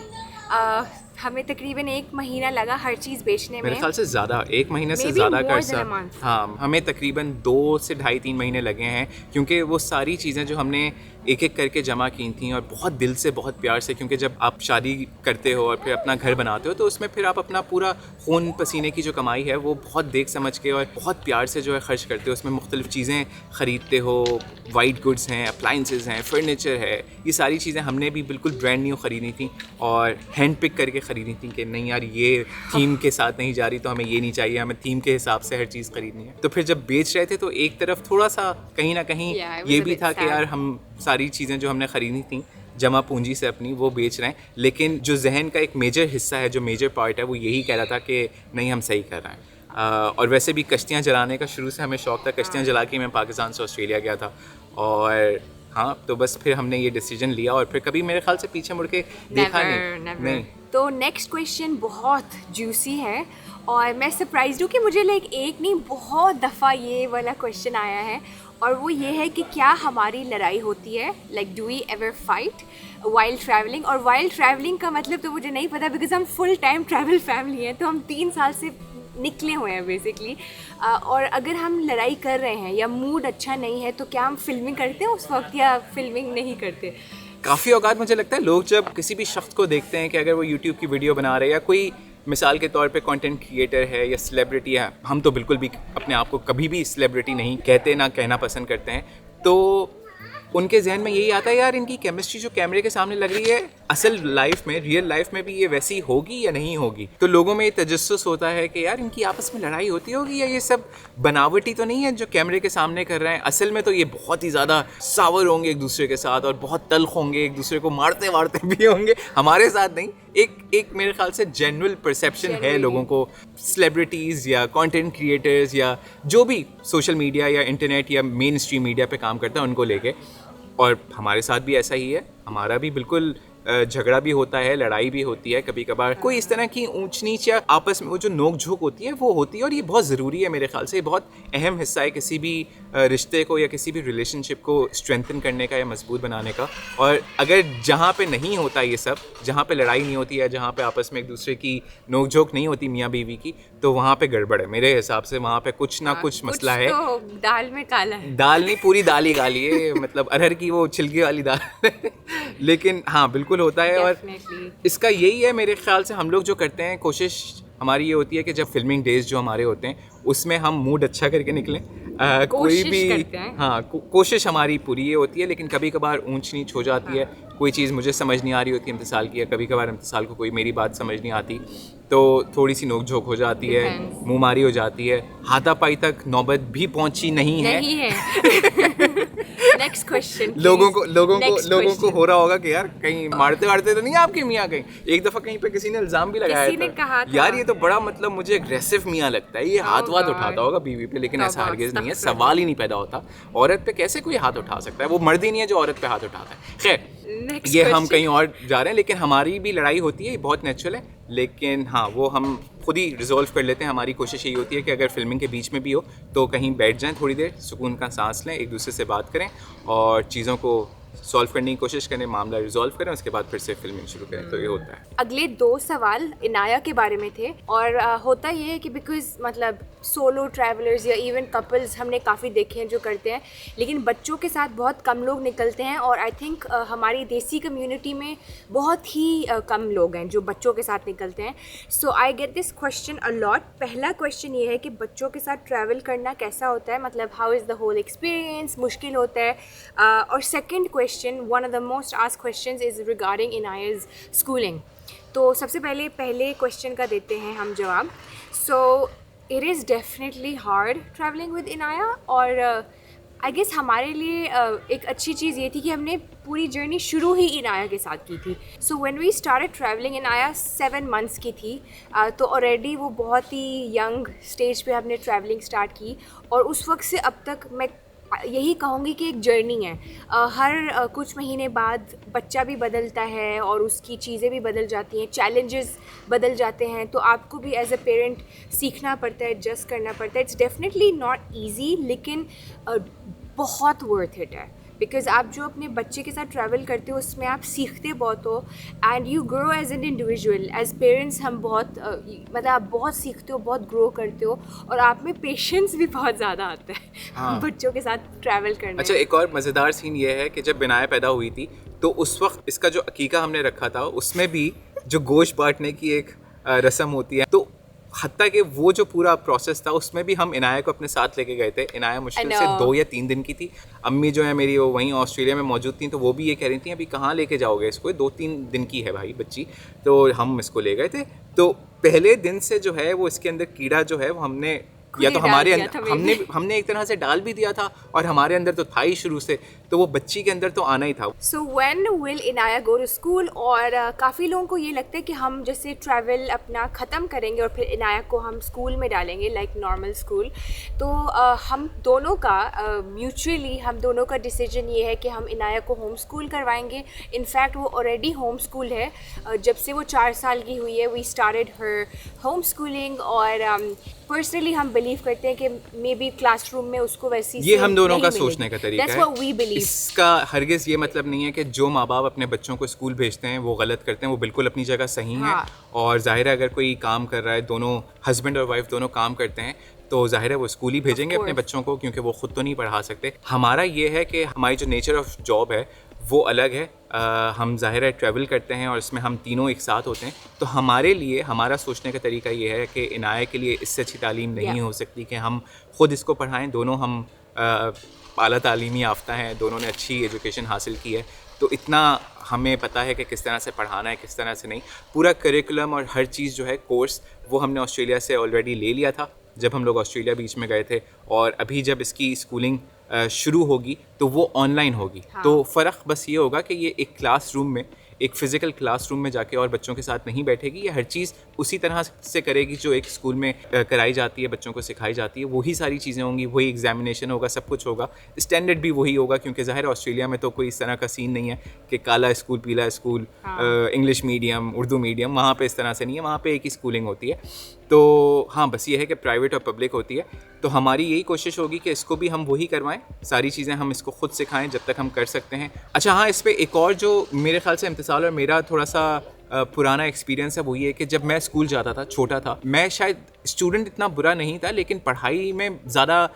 हमें तकरीबन 1 महीना लगा हर चीज़ बेचने में। मेरे ख्याल से ज़्यादा, 1 महीने से ज़्यादा का अर्सा। हाँ, हमें तकरीबन 2 से ढाई 3 महीने लगे हैं, क्योंकि वो सारी चीज़ें जो हमने एक एक करके जमा की थी, और बहुत दिल से, बहुत प्यार से, क्योंकि जब आप शादी करते हो और फिर अपना घर बनाते हो तो उसमें फिर आप अपना पूरा खून पसीने की जो कमाई है वो बहुत देख समझ के और बहुत प्यार से जो है खर्च करते हो। उसमें मुख्तलिफ चीज़ें ख़रीदते हो, वाइट गुड्स हैं, अप्लाइंसेस हैं, फर्नीचर है, ये सारी चीज़ें हमने भी बिल्कुल ब्रांड न्यू ख़रीदी थी और हैंड पिक करके ख़रीदी थी कि नहीं यार ये थीम के साथ नहीं जा रही तो हमें ये नहीं चाहिए, हमें थीम के हिसाब से हर चीज़ ख़रीदनी है। तो फिर जब बेच रहे थे तो एक तरफ थोड़ा सा कहीं ना कहीं ये भी था कि यार हम सारी चीज़ें जो हमने ख़रीदी थी जमा पूंजी से अपनी वो बेच रहे हैं, लेकिन जो जहन का एक मेजर हिस्सा है, जो मेजर पार्ट है, वो यही कह रहा था कि नहीं हम सही कर रहे हैं। और वैसे भी कश्तियाँ जलाने का शुरू से हमें शौक़ था, कश्तियाँ जला के मैं पाकिस्तान से ऑस्ट्रेलिया गया था, और हाँ तो बस फिर हमने ये डिसीजन लिया और फिर कभी मेरे ख्याल से पीछे मुड़ के देखा नहीं। तो नेक्स्ट क्वेश्चन बहुत जूसी है और मैं सरप्राइज्ड हूँ कि मुझे एक नहीं बहुत दफ़ा ये वाला क्वेश्चन आया है, और वो ये है कि क्या हमारी लड़ाई होती है, like do we ever fight while travelling. और वाइल ट्रैवलिंग का मतलब तो मुझे नहीं पता, बिकॉज हम फुल टाइम ट्रैवल फैमिली हैं, तो हम 3 साल से निकले हुए हैं बेसिकली। और अगर हम लड़ाई कर रहे हैं या मूड अच्छा नहीं है तो क्या हम फिल्मिंग करते हैं उस वक्त या फिल्मिंग नहीं करते? काफ़ी औकात मुझे लगता है लोग जब किसी भी शख्स को देखते हैं कि अगर वो यूट्यूब की वीडियो बना रहे हैं या कोई मिसाल के तौर पे कंटेंट क्रिएटर है या सेलिब्रिटी है, हम तो बिल्कुल भी अपने आप को कभी भी सेलिब्रिटी नहीं कहते, ना कहना पसंद करते हैं, तो उनके जहन में यही आता है यार इनकी केमिस्ट्री जो कैमरे के सामने लग रही है असल लाइफ में, रियल लाइफ में भी ये वैसी होगी या नहीं होगी। तो लोगों में ये तजस्सुस होता है कि यार इनकी आपस में लड़ाई होती होगी या ये सब बनावटी तो नहीं है जो कैमरे के सामने कर रहे हैं, असल में तो ये बहुत ही ज़्यादा सावर होंगे एक दूसरे के साथ और बहुत तल्ख होंगे, एक दूसरे को मारते वारते भी होंगे। हमारे साथ नहीं, एक मेरे ख्याल से जनरल परसेप्शन है लोगों को, सेलिब्रिटीज़ या कंटेंट क्रिएटर्स या जो भी सोशल मीडिया या इंटरनेट या मेन स्ट्रीम मीडिया पे काम करते हैं उनको लेके, और हमारे साथ भी ऐसा ही है। हमारा भी बिल्कुल झगड़ा भी होता है, लड़ाई भी होती है, कभी कभार कोई इस तरह की ऊंच नीच या आपस में वो जो नोक झोंक होती है वो होती है, और ये बहुत ज़रूरी है मेरे ख्याल से। ये बहुत अहम हिस्सा है किसी भी रिश्ते को या किसी भी रिलेशनशिप को स्ट्रेंथन करने का या मजबूत बनाने का। और अगर जहाँ पे नहीं होता ये सब, जहाँ पे लड़ाई नहीं होती है, जहाँ पे आपस में एक दूसरे की नोक झोंक नहीं होती मियाँ बीवी की, तो वहाँ पे गड़बड़ है मेरे हिसाब से। वहाँ पे कुछ ना कुछ मसला है। तो दाल में काला है। दाल नहीं, पूरी दाल ही काली है, मतलब अरहर की वो छिलके वाली दाल लेकिन हाँ बिल्कुल होता है। और इसका यही है मेरे ख्याल से, हम लोग जो करते हैं कोशिश हमारी ये होती है कि जब फिल्मिंग डेज जो हमारे होते हैं उसमें हम मूड अच्छा करके निकलें। कोई भी हाँ कोशिश हमारी पूरी ये होती है, लेकिन कभी कभार ऊंच नीच हो जाती है। कोई चीज़ मुझे समझ नहीं आ रही होती इम्तिसाल की, है कभी कभार इम्तिसाल को कोई मेरी बात समझ नहीं आती, तो थोड़ी सी नोक झोंक हो जाती है, मुंहमारी हो जाती है। हाथापाई तक नौबत भी पहुंची नहीं है। Next question. लोगों को हो रहा होगा कि यार कहीं मारते वारते तो नहीं आपके मियाँ कहीं। एक दफ़ा कहीं पे किसी ने इल्ज़ाम भी लगाया था, यार ये तो बड़ा मतलब मुझे एग्रेसिव मियाँ लगता है, ये हाथ वाथ उठाता होगा बीवी पे, लेकिन ऐसा हरगिज़ नहीं है, सवाल ही नहीं पैदा होता। औरत पे कैसे कोई हाथ उठा सकता है? वो मर्द ही नहीं है जो औरत पे हाथ उठाता है। खैर ये हम कहीं और जा रहे हैं, लेकिन हमारी भी लड़ाई होती है, ये बहुत नेचुरल है, लेकिन हाँ वो हम खुद ही रिजॉल्व कर लेते हैं। हमारी कोशिश यही होती है कि अगर फिल्मिंग के बीच में भी हो तो कहीं बैठ जाएं, थोड़ी देर सुकून का सांस लें, एक दूसरे से बात करें और चीज़ों को सॉल्व करने की कोशिश करें, मामला रिजॉल्व करें, उसके बाद फिर से फिल्मिंग शुरू करें। तो ये होता है। अगले 2 सवाल इनाया के बारे में थे, और होता ये है कि बिकॉज मतलब सोलो ट्रैवलर्स या इवन कपल्स हमने काफ़ी देखे हैं जो करते हैं, लेकिन बच्चों के साथ बहुत कम लोग निकलते हैं, और आई थिंक हमारी देसी कम्युनिटी में बहुत ही कम लोग हैं जो बच्चों के साथ निकलते हैं। So I get this question a lot. पहला क्वेश्चन ये है कि बच्चों के साथ ट्रैवल करना कैसा होता है, मतलब how is the whole experience, मुश्किल होता है? और second question, one of the most asked questions is regarding Inaya's schooling. तो सबसे पहले क्वेश्चन का देते हैं हम जवाब। So it is definitely hard travelling with Inaya, और आई गेस हमारे लिए एक अच्छी चीज़ ये थी कि हमने पूरी जर्नी शुरू ही इनाया के साथ की थी। So when we started travelling, Inaya 7 months की थी, तो ऑलरेडी वो बहुत ही यंग स्टेज पे हमने ट्रैवलिंग स्टार्ट की, और उस वक्त से अब तक मैं यही कहूँगी कि एक जर्नी है। हर कुछ महीने बाद बच्चा भी बदलता है और उसकी चीज़ें भी बदल जाती हैं, चैलेंजेस बदल जाते हैं, तो आपको भी एज अ पेरेंट सीखना पड़ता है, एडजस्ट करना पड़ता है। इट्स डेफिनेटली नॉट ईजी, लेकिन बहुत वर्थ इट है, बिकॉज आप जो अपने बच्चे के साथ ट्रैवल करते हो उसमें आप सीखते बहुत हो, and you grow as an individual. As parents हम बहुत मतलब आप बहुत सीखते हो, बहुत ग्रो करते हो, और आप में पेशेंस भी बहुत ज़्यादा आता है। हाँ। बच्चों के साथ ट्रैवल करने। अच्छा, एक और मज़ेदार सीन ये है कि जब बिनाया पैदा हुई थी तो उस वक्त इसका जो अकीका हमने रखा था उसमें भी जो गोश्त बांटने की एक रस्म होती है, तो हत्ता कि वो जो पूरा प्रोसेस था उसमें भी हम इनाया को अपने साथ लेके गए थे। इनाया मुश्किल से 2 या 3 दिन की थी। अम्मी जो है मेरी वो वहीं ऑस्ट्रेलिया में मौजूद थी, तो वो भी ये कह रही थी अभी कहाँ लेके जाओगे इसको, 2-3 दिन की है भाई बच्ची। तो हम इसको ले गए थे। तो पहले दिन से जो है वो इसके अंदर कीड़ा जो है वो हमने या तो हमारे अंदर हमने एक तरह से डाल भी दिया था, और हमारे अंदर तो था ही शुरू से, तो वो बच्ची के अंदर तो आना ही था। So when will Inaya go to school? और काफ़ी लोगों को ये लगता है कि हम जैसे ट्रैवल अपना ख़त्म करेंगे और फिर इनाया को हम स्कूल में डालेंगे, लाइक नॉर्मल स्कूल। तो हम दोनों का म्यूचुअली हम दोनों का डिसीजन ये है कि हम इनाया को होम स्कूल करवाएंगे। इनफैक्ट वो ऑलरेडी होम स्कूल है, जब से वो 4 साल की हुई है we started her home schooling. और पर्सनली हम बिलीव करते हैं कि मे बी क्लासरूम में उसको वैसी ये हम दोनों का सोचने का तरीका है। That's what we believe. इसका हरगिज़ ये मतलब नहीं है कि जो माँ बाप अपने बच्चों को स्कूल भेजते हैं वो गलत करते हैं, वो बिल्कुल अपनी जगह सही हैं। और जाहिर है अगर कोई काम कर रहा है, दोनों हस्बैंड और वाइफ दोनों काम करते हैं, तो जाहिर है वो स्कूल ही भेजेंगे अपने बच्चों को, क्योंकि वो खुद तो नहीं पढ़ा सकते। हमारा ये है कि हमारी जो नेचर ऑफ जॉब है वो अलग है। हम ज़ाहिर है ट्रैवल करते हैं और इसमें हम तीनों एक साथ होते हैं, तो हमारे लिए हमारा सोचने का तरीका ये है कि इनाया के लिए इससे अच्छी तालीम नहीं हो सकती कि हम ख़ुद इसको पढ़ाएं। दोनों हम आला तालीमी याफ्ता हैं, दोनों ने अच्छी एजुकेशन हासिल की है, तो इतना हमें पता है कि किस तरह से पढ़ाना है, किस तरह से नहीं। पूरा करिकुलम और हर चीज़ जो है कोर्स वो हमने ऑस्ट्रेलिया से ऑलरेडी ले लिया था जब हम लोग ऑस्ट्रेलिया बीच में गए थे, और अभी जब इसकी स्कूलिंग शुरू होगी तो वो ऑनलाइन होगी। हाँ। तो फ़र्क बस ये होगा कि ये एक क्लासरूम में एक फ़िज़िकल क्लासरूम में जाके और बच्चों के साथ नहीं बैठेगी, ये हर चीज़ उसी तरह से करेगी जो एक स्कूल में कराई जाती है, बच्चों को सिखाई जाती है। वही सारी चीज़ें होंगी, वही एग्जामिनेशन होगा, सब कुछ होगा, स्टैंडर्ड भी वही होगा, क्योंकि ज़ाहिर ऑस्ट्रेलिया में तो कोई इस तरह का सीन नहीं है कि काला स्कूल पीला school, English medium Urdu medium, वहाँ पे इस तरह से नहीं है, वहाँ पे एक ही स्कूलिंग होती है। तो हाँ, बस ये है कि प्राइवेट और पब्लिक होती है। तो हमारी यही कोशिश होगी कि इसको भी हम वही करवाएं, सारी चीज़ें हम इसको खुद सिखाएं जब तक हम कर सकते हैं। अच्छा हाँ, इस पर एक और जो मेरे ख्याल से इम्तिसाल और मेरा थोड़ा सा पुराना एक्सपीरियंस है वो ये कि जब मैं स्कूल जाता था, छोटा था, मैं शायद स्टूडेंट इतना बुरा नहीं था, लेकिन पढ़ाई में ज़्यादा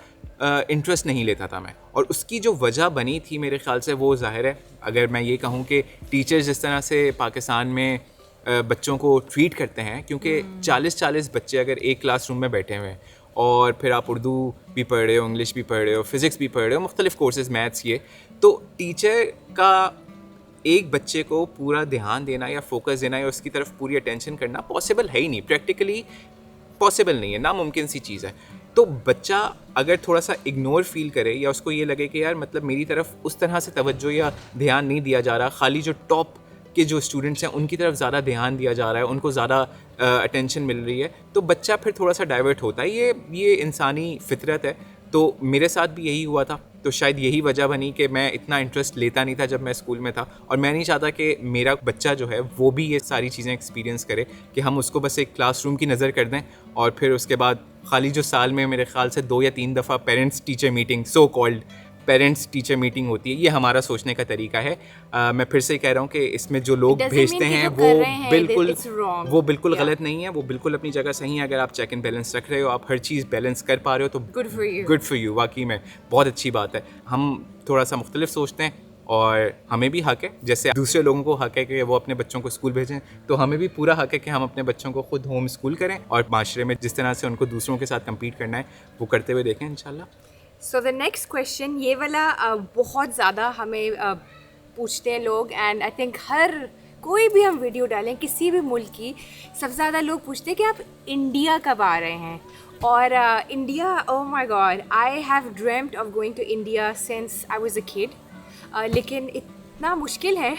इंटरेस्ट नहीं लेता था मैं। और उसकी जो वजह बनी थी मेरे ख्याल से वो ज़ाहिर है, अगर मैं ये कहूँ कि टीचर्स जिस तरह से पाकिस्तान में बच्चों को ट्रीट करते हैं, क्योंकि 40-40 बच्चे अगर एक क्लासरूम में बैठे हुए हैं और फिर आप उर्दू भी पढ़ रहे हो, इंग्लिश भी पढ़ रहे हो, फिज़िक्स भी पढ़ रहे हो, मुख्तलिफ़ कोर्सेज़, मैथ्स, ये तो टीचर का एक बच्चे को पूरा ध्यान देना या फोकस देना या उसकी तरफ पूरी अटेंशन करना पॉसिबल है ही नहीं, प्रैक्टिकली पॉसिबल नहीं है, नामुमकिन सी चीज़ है। तो बच्चा अगर थोड़ा सा इग्नोर फील करे या उसको ये लगे कि यार मतलब मेरी तरफ उस तरह से तवज्जो या ध्यान नहीं दिया जा रहा, खाली जो टॉप के जो स्टूडेंट्स हैं उनकी तरफ ज़्यादा ध्यान दिया जा रहा है, उनको ज़्यादा अटेंशन मिल रही है, तो बच्चा फिर थोड़ा सा डाइवर्ट होता है। ये इंसानी फितरत है। तो मेरे साथ भी यही हुआ था। तो शायद यही वजह बनी कि मैं इतना इंटरेस्ट लेता नहीं था जब मैं स्कूल में था, और मैं नहीं चाहता कि मेरा बच्चा जो है वो भी ये सारी चीज़ें एक्सपीरियंस करे, कि हम उसको बस एक क्लासरूम की नज़र कर दें और फिर उसके बाद खाली जो साल में मेरे ख्याल से 2 या 3 दफ़ा parents teacher meeting, so called parents teacher meeting होती है, ये हमारा सोचने का तरीका है। मैं फिर से कह रहा हूँ कि इसमें जो लोग भेजते हैं वो बिल्कुल गलत नहीं है, वो बिल्कुल अपनी जगह सही है। अगर आप चेक एंड बैलेंस रख रहे हो, आप हर चीज़ बैलेंस कर पा रहे हो, तो गुड फॉर यू, वाकई में बहुत अच्छी बात है। हम थोड़ा सा मुख्तलिफ सोचते हैं और हमें भी हक है, जैसे दूसरे लोगों को हक है कि वो अपने बच्चों को स्कूल भेजें, तो हमें भी पूरा हक है कि हम अपने बच्चों को खुद होम स्कूल करें और माशरे में जिस तरह से उनको दूसरों के साथ कम्पीट करना है वो करते हुए देखें इंशाल्लाह। सो द नेक्स्ट क्वेश्चन, ये वाला बहुत ज़्यादा हमें पूछते हैं लोग, एंड आई थिंक हर कोई भी हम वीडियो डालें किसी भी मुल्क की, सबसे ज़्यादा लोग पूछते हैं कि आप इंडिया कब आ रहे हैं। और India, oh my God, I have dreamed of going to India since I was a kid, लेकिन इतना मुश्किल है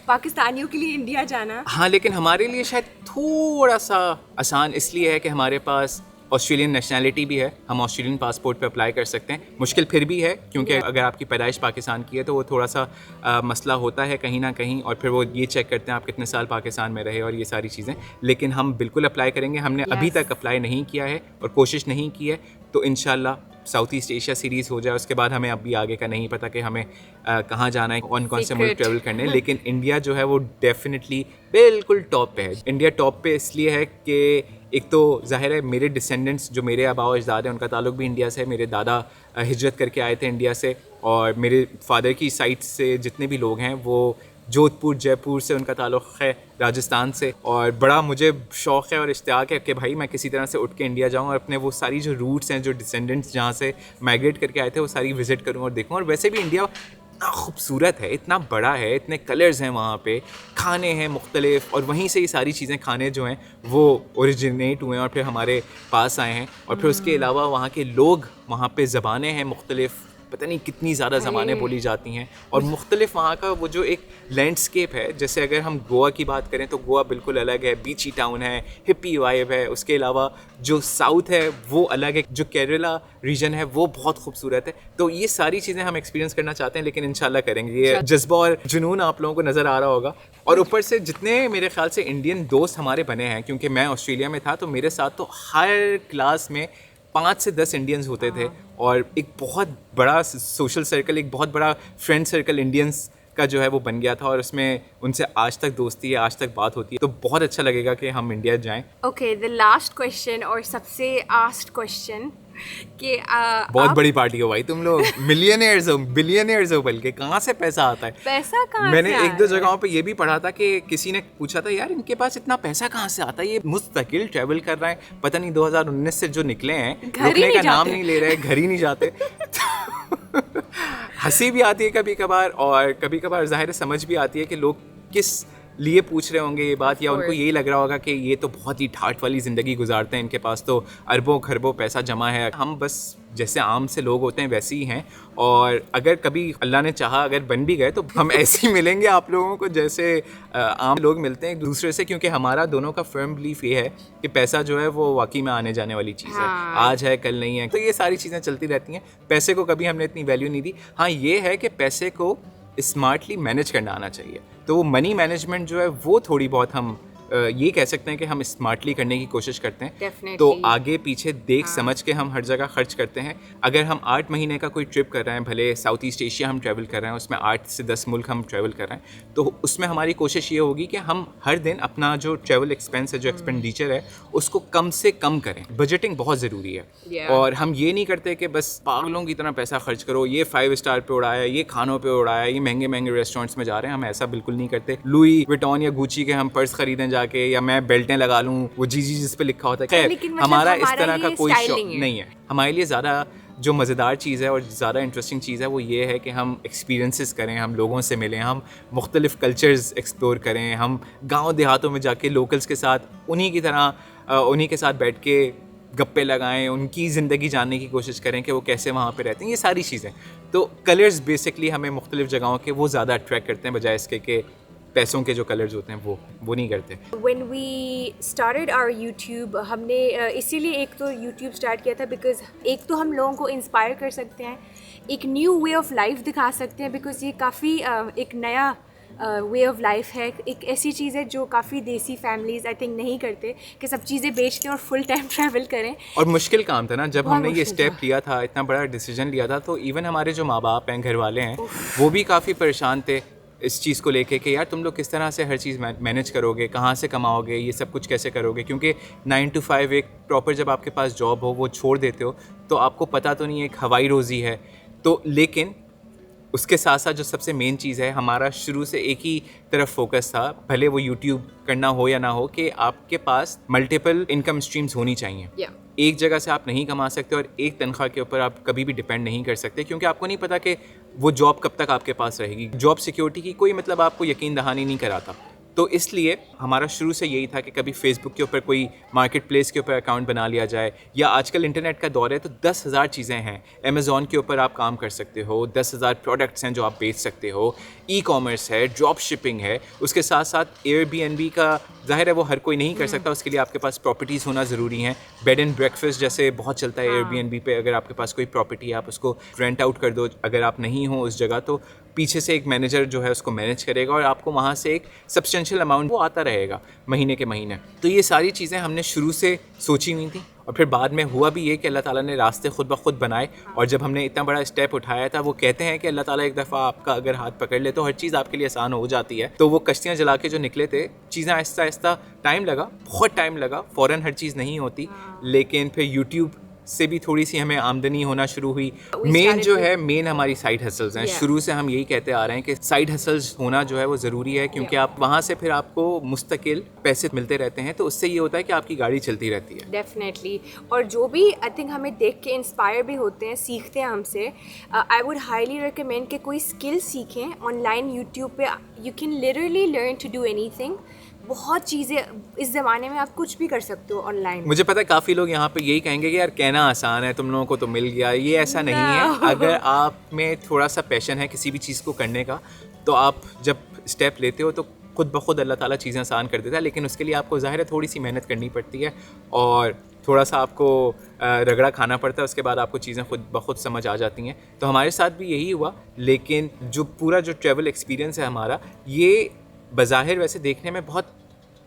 पाकिस्तानियों के लिए इंडिया जाना। हाँ, लेकिन हमारे लिए शायद थोड़ा सा आसान इसलिए है कि हमारे पास ऑस्ट्रेलियन नेशनैलिटी भी है, हम ऑस्ट्रेलियन पासपोर्ट पे अप्लाई कर सकते हैं। मुश्किल फिर भी है क्योंकि अगर आपकी पैदाइश पाकिस्तान की है तो वो थोड़ा सा मसला होता है कहीं ना कहीं, और फिर वो ये चेक करते हैं आप कितने साल पाकिस्तान में रहे और ये सारी चीज़ें। लेकिन हम बिल्कुल अप्लाई करेंगे, हमने अभी तक अप्लाई नहीं किया है और कोशिश नहीं की है, तो इंशाल्लाह साउथ ईस्ट एशिया सीरीज़ हो जाए, उसके बाद हमें अभी आगे का नहीं पता कि हमें कहाँ जाना है, कौन से मुल्क ट्रैवल करने हैं। लेकिन इंडिया जो है वो डेफिनेटली बिल्कुल टॉप पे है। इंडिया टॉप पे इसलिए है कि एक तो ज़ाहिर है मेरे डिसेंडेंट्स जो मेरे आबा और अजदाद हैं उनका ताल्लुक भी इंडिया से है, मेरे दादा हिजरत करके आए थे इंडिया से, और मेरे फादर की साइड से जितने भी लोग हैं वो जोधपुर जयपुर से उनका ताल्लुक़ है, राजस्थान से। और बड़ा मुझे शौक़ है और इश्तियाक है कि भाई मैं किसी तरह से उठ के इंडिया जाऊँ और अपने वो सारी जो रूट्स हैं, जो डिसेंडेंट्स जहाँ से माइग्रेट करके आए थे, वो सारी विज़िट करूँ और देखूँ। और वैसे भी इंडिया इतना खूबसूरत है, इतना बड़ा है, इतने कलर्स हैं वहाँ पे, खाने हैं मुख्तलिफ, और वहीं से ये सारी चीज़ें खाने जो हैं वो ओरिजिनेट हुए हैं और फिर हमारे पास आए हैं। और फिर उसके अलावा वहाँ के लोग, वहाँ पे ज़बानें हैं मुख्तलिफ, पता नहीं कितनी ज़्यादा ज़बानें बोली जाती हैं, और मुख्तलिफ वहाँ का वो जो एक लैंडस्केप है। जैसे अगर हम गोवा की बात करें तो गोवा बिल्कुल अलग है, बीची टाउन है, हिप्पी वाइब है। उसके अलावा जो साउथ है वो अलग है, जो केरला रीजन है वो बहुत खूबसूरत है। तो ये सारी चीज़ें हम एक्सपीरियंस करना चाहते हैं, लेकिन इंशाल्लाह करेंगे। ये जज्बा और जुनून आप लोगों को नज़र आ रहा होगा। और ऊपर से जितने मेरे ख्याल से इंडियन दोस्त हमारे बने हैं, क्योंकि मैं ऑस्ट्रेलिया में था तो मेरे साथ तो हर क्लास में 5 से 10 इंडियंस होते थे, और एक बहुत बड़ा सोशल सर्कल, एक बहुत बड़ा फ्रेंड सर्कल इंडियंस का जो है वो बन गया था, और उसमें उनसे आज तक दोस्ती है, आज तक बात होती है। तो बहुत अच्छा लगेगा कि हम इंडिया जाएं। ओके, द लास्ट क्वेश्चन और सबसे आस्क्ड क्वेश्चन कि बहुत बड़ी पार्टी हो भाई तुम लोग, मिलियनेयर्स हो, बिलियनेयर्स हो, बल्कि कहाँ से पैसा आता है? पैसा कहाँ मैंने से 1-2 जगहों पे ये भी पढ़ा था कि किसी ने पूछा था यार इनके पास इतना पैसा कहाँ से आता है, ये मुस्तकिल ट्रैवल कर रहे हैं, पता नहीं 2019 से जो निकले हैं, रुकने का नाम नहीं ले रहे, घर ही नहीं जाते। हंसी भी आती है कभी कभार, और कभी कभार ज़ाहिर समझ भी आती है कि लोग किस लिए पूछ रहे होंगे ये बात, या उनको यही लग रहा होगा कि ये तो बहुत ही ठाठ वाली ज़िंदगी गुजारते हैं, इनके पास तो अरबों खरबों पैसा जमा है। हम बस जैसे आम से लोग होते हैं वैसे ही हैं, और अगर कभी अल्लाह ने चाहा अगर बन भी गए तो हम ऐसे ही मिलेंगे आप लोगों को जैसे आम लोग मिलते हैं एक दूसरे से, क्योंकि हमारा दोनों का फर्म बिलीफ ये है कि पैसा जो है वो वाकई में आने जाने वाली चीज़ है, आज है कल नहीं है। तो ये सारी चीज़ें चलती रहती हैं, पैसे को कभी हमने इतनी वैल्यू नहीं दी। हाँ ये है कि पैसे को स्मार्टली मैनेज करना आना चाहिए, तो वो मनी मैनेजमेंट जो है वो थोड़ी बहुत हम ये कह सकते हैं कि हम स्मार्टली करने की कोशिश करते हैं। Definitely. तो आगे पीछे देख समझ के हम हर जगह खर्च करते हैं। अगर हम 8 महीने का कोई ट्रिप कर रहे हैं, भले साउथ ईस्ट एशिया हम ट्रैवल कर रहे हैं, उसमें 8 से 10 मुल्क हम ट्रैवल कर रहे हैं, तो उसमें हमारी कोशिश ये होगी कि हम हर दिन अपना जो ट्रैवल एक्सपेंस है, जो एक्सपेंडिचर है, उसको कम से कम करें। बजटिंग बहुत ज़रूरी है। और हम ये नहीं करते कि बस पागलों की तरह पैसा खर्च करो, ये 5 स्टार पे उड़ाया, ये खानों पे उड़ाया, ये महंगे महंगे रेस्टोरेंट्स में जा रहे हैं। हम ऐसा बिल्कुल नहीं करते। लुई विटॉन या गुची के हम पर्स खरीदें जाके, या मैं बेल्टें लगा लूँ वो जी जिस पे लिखा होता है। खैर मतलब हमारा इस तरह का कोई शौक नहीं है। हमारे लिए ज़्यादा जो मज़ेदार चीज़ है और ज़्यादा इंटरेस्टिंग चीज़ है वो ये है कि हम एक्सपीरियंसेस करें, हम लोगों से मिलें, हम मुख्तलिफ़ कल्चर्स एक्सप्लोर करें, हम गाँव देहातों में जाके लोकल्स के साथ उन्हीं की तरह उन्हीं के साथ बैठ के गप्पे लगाएं, उनकी ज़िंदगी जानने की कोशिश करें कि वो कैसे वहाँ पे रहते हैं। ये सारी चीज़ें, तो कलर्स बेसिकली हमें मुख्तलिफ़ जगहों के वो ज़्यादा अट्रैक्ट करते हैं, बजाय इसके कि पैसों के जो कलर्स होते हैं वो नहीं करते। When we started our YouTube, हमने इसीलिए एक तो YouTube स्टार्ट किया था बिकॉज एक तो हम लोगों को इंस्पायर कर सकते हैं, एक न्यू वे ऑफ लाइफ दिखा सकते हैं, बिकॉज ये काफ़ी एक नया वे ऑफ लाइफ है, एक ऐसी चीज़ है जो काफ़ी देसी फैमिलीज़ आई थिंक नहीं करते कि सब चीज़ें बेचते हैं और फुल टाइम ट्रैवल करें। और मुश्किल काम था ना जब हमने ये स्टेप लिया था, इतना बड़ा डिसीजन लिया था, तो इवन हमारे जो माँ बाप हैं, घर वाले हैं, वो भी काफ़ी परेशान थे इस चीज़ को लेके कि यार तुम लोग किस तरह से हर चीज़ मैनेज करोगे, कहाँ से कमाओगे, ये सब कुछ कैसे करोगे, क्योंकि 9 to 5 एक प्रॉपर जब आपके पास जॉब हो वो छोड़ देते हो तो आपको पता तो नहीं है, एक हवाई रोज़ी है। तो लेकिन उसके साथ साथ जो सबसे मेन चीज़ है, हमारा शुरू से एक ही तरफ फोकस था, भले वो यूट्यूब करना हो या ना हो, कि आपके पास मल्टीपल इनकम स्ट्रीम्स होनी चाहिए। एक जगह से आप नहीं कमा सकते और एक तनख्वाह के ऊपर आप कभी भी डिपेंड नहीं कर सकते, क्योंकि आपको नहीं पता कि वो जॉब कब तक आपके पास रहेगी। जॉब सिक्योरिटी की कोई मतलब आपको यकीन दहानी नहीं कराता। तो इसलिए हमारा शुरू से यही था कि कभी फेसबुक के ऊपर कोई मार्केट प्लेस के ऊपर अकाउंट बना लिया जाए, या आजकल इंटरनेट का दौर है तो 10,000 चीज़ें हैं। अमेज़ॉन के ऊपर आप काम कर सकते हो, 10,000 प्रोडक्ट्स हैं जो आप बेच सकते हो, ई कॉमर्स है, ड्रॉप शिपिंग है, उसके साथ साथ एयरबीएनबी का ज़ाहिर है वो हर कोई नहीं कर सकता, उसके लिए आपके पास प्रॉपर्टीज़ होना ज़रूरी हैं। बेड एंड ब्रेकफास्ट जैसे बहुत चलता है एयरबीएनबी पे, अगर आपके पास कोई प्रॉपर्टी है आप उसको रेंट आउट कर दो, अगर आप नहीं हो उस जगह तो पीछे से एक मैनेजर जो है उसको मैनेज करेगा और आपको वहाँ से एक सब्सटेंशियल अमाउंट वो आता रहेगा महीने के महीने। तो ये सारी चीज़ें हमने शुरू से सोची हुई थी, और फिर बाद में हुआ भी ये कि अल्लाह ताला ने रास्ते खुद ब खुद बनाए। और जब हमने इतना बड़ा स्टेप उठाया था, वो कहते हैं कि अल्लाह ताला एक दफ़ा आपका अगर हाथ पकड़ ले तो हर चीज़ आपके लिए आसान हो जाती है। तो वो कश्तियाँ जला के जो निकले थे, चीज़ें आहिस्ता आहिस्ता टाइम लगा, बहुत टाइम लगा, फ़ौरन हर चीज़ नहीं होती, लेकिन फिर यूट्यूब से भी थोड़ी सी हमें आमदनी होना शुरू हुई। मेन जो है मेन हमारी साइड हसल्स हैं। शुरू से हम यही कहते आ रहे हैं कि साइड हसल्स होना जो है वो ज़रूरी है, क्योंकि आप वहाँ से फिर आपको मुस्तकिल पैसे मिलते रहते हैं, तो उससे ये होता है कि आपकी गाड़ी चलती रहती है। डेफिनेटली। और जो भी आई थिंक हमें देख के इंस्पायर भी होते हैं, सीखते हैं हमसे, आई वुड हाईली रिकमेंड कि कोई स्किल सीखें ऑनलाइन। यूट्यूब पे you can literally learn to do anything. बहुत चीज़ें इस ज़माने में आप कुछ भी कर सकते हो ऑनलाइन। मुझे पता है काफ़ी लोग यहाँ पे यही कहेंगे कि यार कहना आसान है, तुम लोगों को तो मिल गया। ये ऐसा नहीं है। अगर आप में थोड़ा सा पैशन है किसी भी चीज़ को करने का, तो आप जब स्टेप लेते हो तो खुद ब खुद अल्लाह ताला चीज़ें आसान कर देता है। लेकिन उसके लिए आपको ज़ाहिर है थोड़ी सी मेहनत करनी पड़ती है और थोड़ा सा आपको रगड़ा खाना पड़ता है, उसके बाद आपको चीज़ें खुद ब खुद समझ आ जाती हैं। तो हमारे साथ भी यही हुआ। लेकिन जो पूरा जो ट्रैवल एक्सपीरियंस है हमारा, ये बज़ाहिर वैसे देखने में बहुत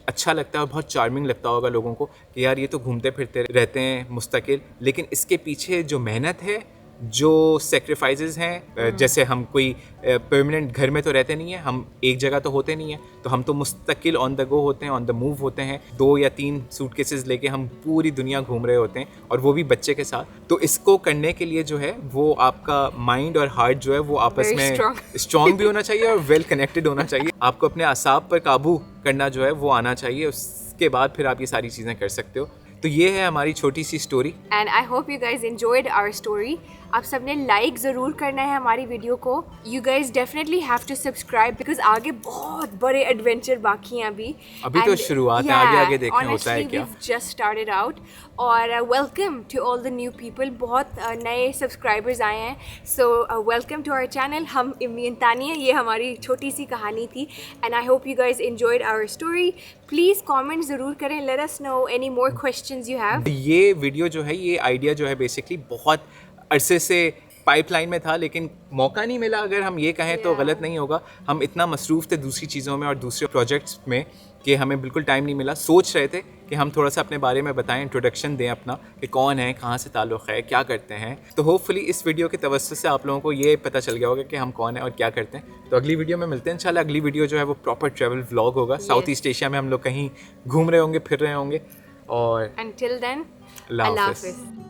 अच्छा लगता है और बहुत चार्मिंग लगता होगा लोगों को कि यार ये तो घूमते फिरते रहते हैं मुस्तकिल, लेकिन इसके पीछे जो मेहनत है, जो सेक्रीफाइसेस हैं, जैसे हम कोई परमानेंट घर में तो रहते नहीं हैं, हम एक जगह तो होते नहीं हैं, तो हम तो मुस्तकिल ऑन द गो होते हैं, ऑन द मूव होते हैं। 2 या 3 सूटकेसेस लेके हम पूरी दुनिया घूम रहे होते हैं, और वो भी बच्चे के साथ। तो इसको करने के लिए जो है वो आपका माइंड और हार्ट जो है वो आपस में स्ट्रॉन्ग भी होना चाहिए और वेल कनेक्टेड होना चाहिए। आपको अपने असाब पर काबू करना जो है वो आना चाहिए, उसके बाद फिर आप ये सारी चीज़ें कर सकते हो। तो ये है हमारी छोटी सी story. And I hope you guys enjoyed our story. आप सबने लाइक ज़रूर करना है हमारी वीडियो को। You guys definitely have to subscribe because आगे बहुत बड़े एडवेंचर बाकी हैं अभी तो शुरुआत है, आगे आगे देखना होता है क्या। Just started out. और welcome to all the new people, बहुत नए सब्सक्राइबर्स आए हैं, so welcome to our channel. हम इम्मी एंड तानी हैं, ये हमारी छोटी सी कहानी थी and I hope you guys enjoyed our story. Please comment ज़रूर करें, let us know any more questions you have. ये वीडियो जो है, ये आइडिया जो है बेसिकली बहुत अरसे से पाइपलाइन में था, लेकिन मौका नहीं मिला, अगर हम ये कहें तो गलत नहीं होगा। हम इतना मसरूफ़ थे दूसरी चीज़ों में और दूसरे प्रोजेक्ट्स में कि हमें बिल्कुल टाइम नहीं मिला। सोच रहे थे कि हम थोड़ा सा अपने बारे में बताएं, इंट्रोडक्शन दें अपना, कि कौन है, कहाँ से ताल्लुक़ है, क्या करते हैं। तो होपफुली इस वीडियो के तवज्जुह से आप लोगों को ये पता चल गया होगा कि हम कौन है और क्या करते हैं। तो अगली वीडियो में मिलते हैं इंशाल्लाह। अगली वीडियो जो है वो प्रॉपर ट्रैवल व्लॉग होगा। साउथ ईस्ट एशिया में हम लोग कहीं घूम रहे होंगे, फिर रहे होंगे। और Until then, अल्लाह Allah हाफ़िज़। Hafiz.